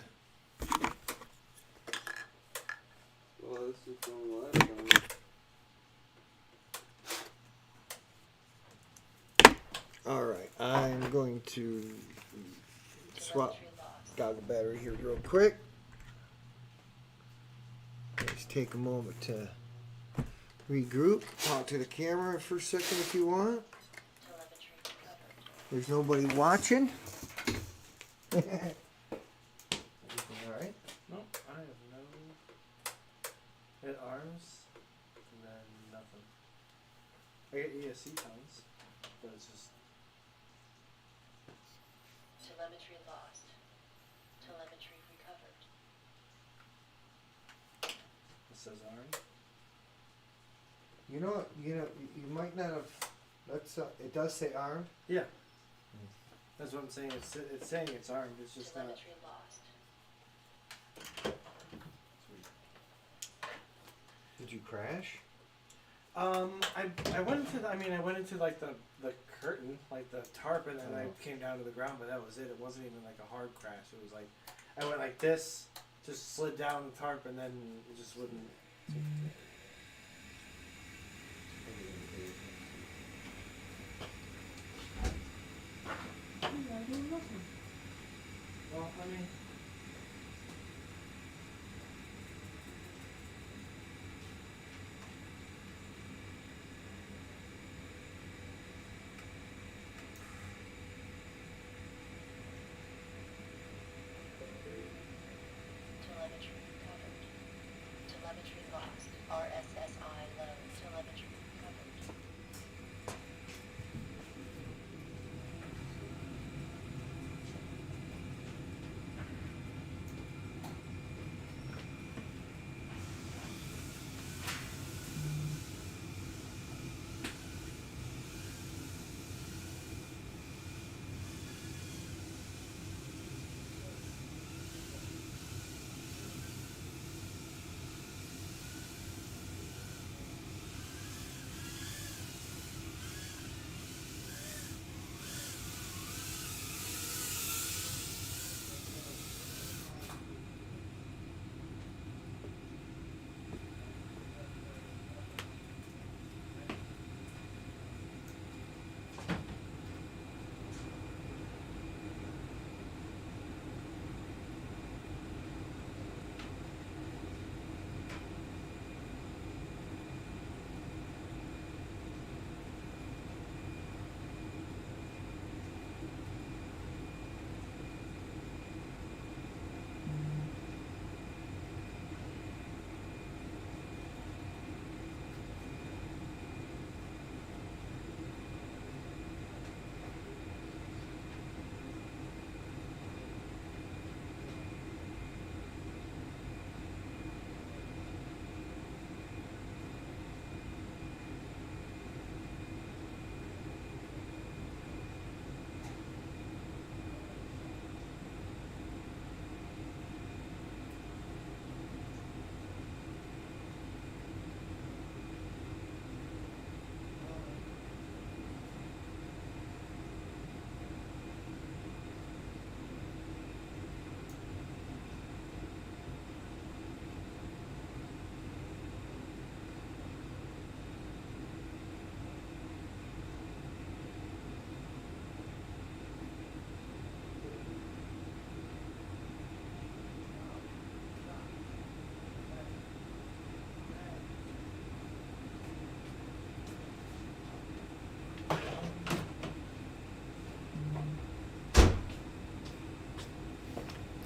Speaker 1: Well, this is from last time.
Speaker 2: Alright, I'm going to swap goggle battery here real quick. Just take a moment to regroup. Talk to the camera for a second if you want. There's nobody watching. Everything alright?
Speaker 4: Nope, I have no. Hit arms, and then nothing. I get ESC tones, but it's just.
Speaker 5: Telemetry lost. Telemetry recovered.
Speaker 4: It says arm.
Speaker 2: You know, you might not have. That's it does say armed.
Speaker 4: Yeah. That's what I'm saying. It's saying it's armed. It's just not.
Speaker 5: Telemetry lost.
Speaker 2: Did you crash?
Speaker 4: I went into I went into like the curtain, like the tarp, and then I came down to the ground, but that was it. It wasn't even like a hard crash. It was like I went like this, just slid down the tarp, and then it just wouldn't. Well, I mean.
Speaker 5: Telemetry recovered. Telemetry lost. RSSI low. Telemetry recovered.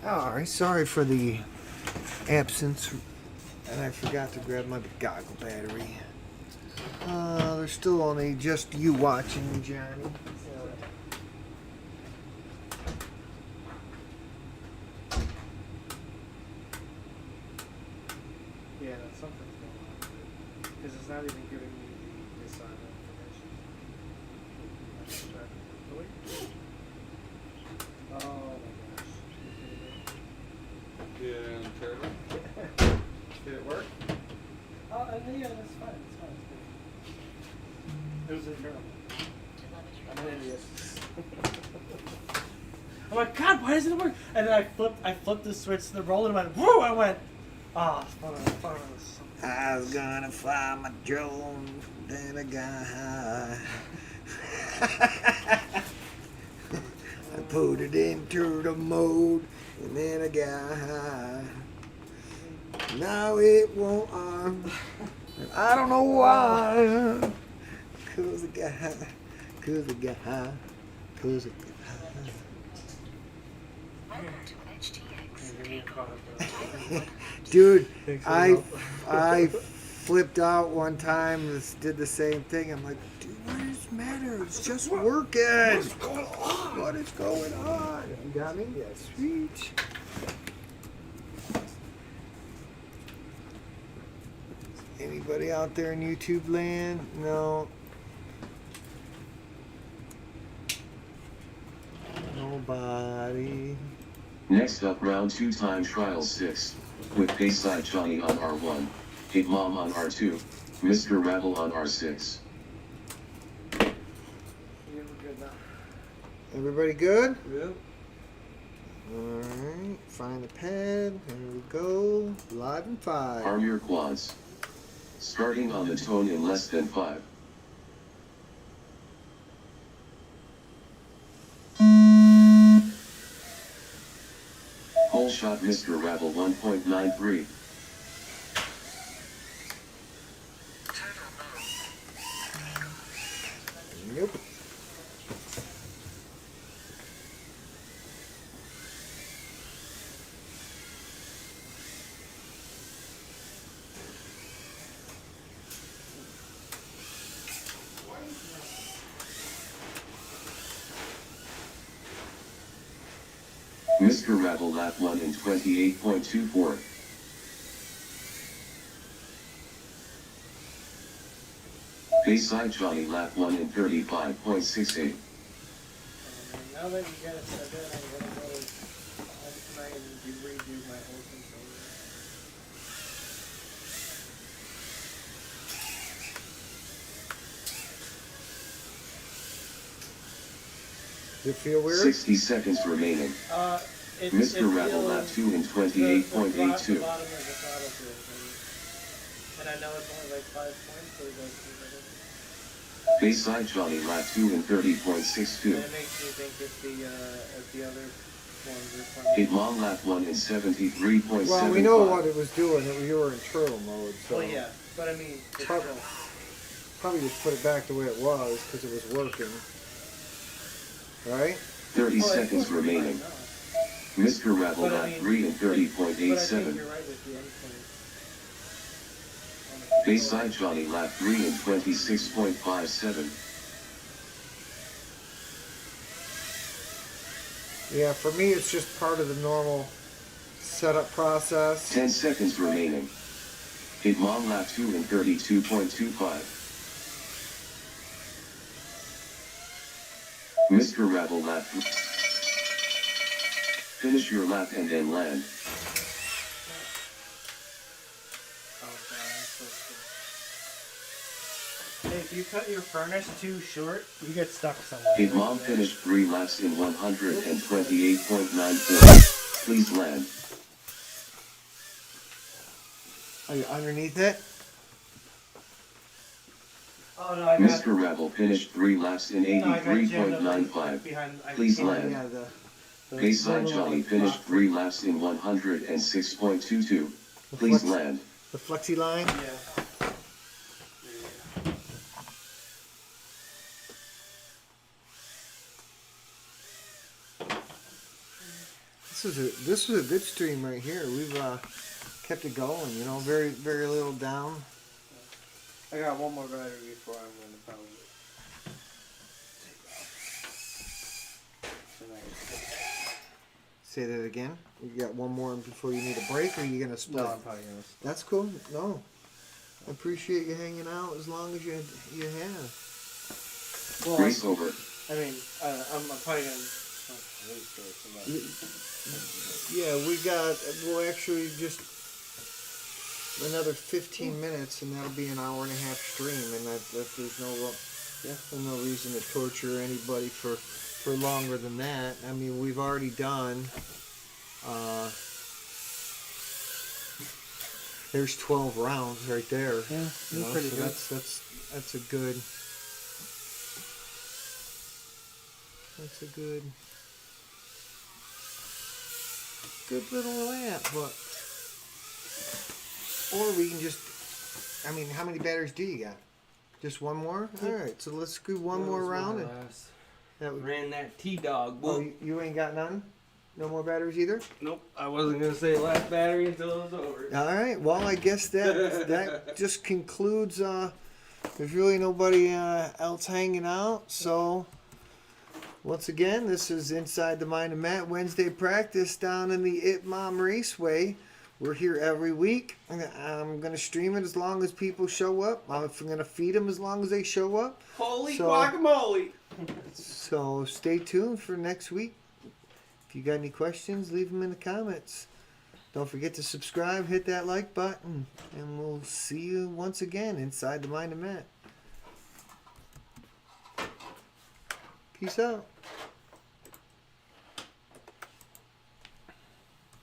Speaker 2: All right, sorry for the absence, and I forgot to grab my goggle battery. There's still only just you watching me, Johnny.
Speaker 4: Yeah, something's going on with it. Because it's not even giving me the assignment information. Oh my gosh.
Speaker 1: Yeah, turtle. Did it work?
Speaker 4: Oh, yeah, that's fine. It's fine. It's good. It was internal.
Speaker 5: Telemetry
Speaker 4: I'm an
Speaker 5: lost.
Speaker 4: idiot. I'm like, God, why doesn't it work? And then I flipped the switch to the roller and went, whoo! I went, ah, oh,
Speaker 2: I was gonna fly my drone, then I got high. I put it in turtle mode, and then I got high. Now it won't arm, and I don't know why. Cause I got high, cause I got high, cause I got high.
Speaker 5: Welcome to HTX.
Speaker 4: Give me a call.
Speaker 2: Dude,
Speaker 4: Thanks for
Speaker 2: I
Speaker 4: your help.
Speaker 2: I flipped out one time. Did the same thing. I'm like, dude, what does it matter? It's just working. What's going on? What is going on? You got me? Yeah, sweet. Anybody out there in YouTube land? No. Nobody.
Speaker 3: Next up, round 2 time trial 6. With Payside Johnny on R1, Hit Mom on R2, Mr. Rabble on R6.
Speaker 4: You're good now.
Speaker 2: Everybody good?
Speaker 1: Yep.
Speaker 2: Alright, find the pad. There we go. Live in 5.
Speaker 3: Arm your quads. Starting on the tone in less than 5. Hole shot Mr. Rabble 1.93.
Speaker 2: Nope.
Speaker 3: Mr. Rabble lap 1 in 28.24. Payside Johnny lap 1 in 35.68.
Speaker 4: Now that you get it set in, I'm gonna go home tonight and redo my whole controller.
Speaker 2: Does it feel weird?
Speaker 3: 60 seconds remaining. Mr. Rabble lap 2 in 28.82.
Speaker 4: The bottom of the throttle feels weird. And I know it's only like 5 points, but it does feel better.
Speaker 3: Payside Johnny lap 2 in 30.62.
Speaker 4: And it makes me think if the other ones are funny.
Speaker 3: Hit Mom lap 1 in 73.75.
Speaker 2: Well, we know what it was doing. You were in turtle mode, so
Speaker 4: Well, yeah, but I mean, it's
Speaker 2: Tough.
Speaker 4: still-
Speaker 2: probably just put it back the way it was because it was working. Right?
Speaker 3: 30
Speaker 4: Oh, it's
Speaker 3: seconds
Speaker 4: working fine
Speaker 3: remaining.
Speaker 4: now.
Speaker 3: Mr. Rabble
Speaker 4: But I
Speaker 3: lap
Speaker 4: mean,
Speaker 3: 3 in
Speaker 4: But I think
Speaker 3: 30.87.
Speaker 4: you're right with the endpoint.
Speaker 3: Payside Johnny lap 3 in 26.57.
Speaker 2: Yeah, for me, it's just part of the normal setup process.
Speaker 3: 10 seconds remaining. Hit Mom lap 2 in 32.25. Mr. Rabble lap. Finish your lap and then land.
Speaker 4: Oh, God, that's so cool. Hey, if you cut your furnace too short, you get stuck somewhere.
Speaker 3: Hit Mom finished 3 laps in 128.94. Please land.
Speaker 2: Are you underneath it?
Speaker 4: Oh, no, I got
Speaker 3: Mr. Rabble finished 3 laps in
Speaker 4: no, I got jammed up, like,
Speaker 3: 83.95.
Speaker 4: behind. I
Speaker 3: Please
Speaker 4: came-
Speaker 3: land.
Speaker 2: Yeah, the
Speaker 3: Payside
Speaker 4: little,
Speaker 3: Johnny
Speaker 4: like,
Speaker 3: finished
Speaker 4: box.
Speaker 3: 3 laps in 106.22. Please
Speaker 2: flex-
Speaker 3: land.
Speaker 2: the flexi line.
Speaker 4: Yeah.
Speaker 2: This was a good stream right here. We've kept it going. You know, very little down.
Speaker 4: I got one more battery before I'm gonna probably.
Speaker 2: Say that again. You got one more before you need a break, or are you gonna split?
Speaker 4: No, I'm probably gonna.
Speaker 2: That's cool. No, I appreciate you hanging out as long as you have.
Speaker 4: Well,
Speaker 3: Race over.
Speaker 4: I mean, I'm probably gonna. Wait for somebody.
Speaker 2: Yeah, we'll actually just another 15 minutes, and that'll be an hour and a half stream, and that there's no reason to torture anybody for longer than that. I mean, we've already done. There's 12 rounds right there.
Speaker 4: Yeah,
Speaker 2: You know,
Speaker 4: pretty
Speaker 2: so
Speaker 4: good.
Speaker 2: that's a good. That's a good little lap, but or we can just. I mean, how many batteries do you got? Just one more. All right, so let's do one more round. And that would,
Speaker 1: Ran that T-Dog.
Speaker 2: oh, you ain't got none. No more batteries either.
Speaker 1: Nope, I wasn't gonna say last battery until it was over.
Speaker 2: All right. Well, I guess that just concludes. There's really nobody else hanging out. So, once again, this is Inside the Mind of Matt Wednesday practice down in the Itmom Raceway. We're here every week. I'm gonna stream it as long as people show up. I'm gonna feed them as long as they show up.
Speaker 1: Holy
Speaker 2: So-
Speaker 1: guacamole!
Speaker 2: So stay tuned for next week. If you got any questions, leave them in the comments. Don't forget to subscribe, hit that like button, and we'll see you once again inside the Mind of Matt. Peace out.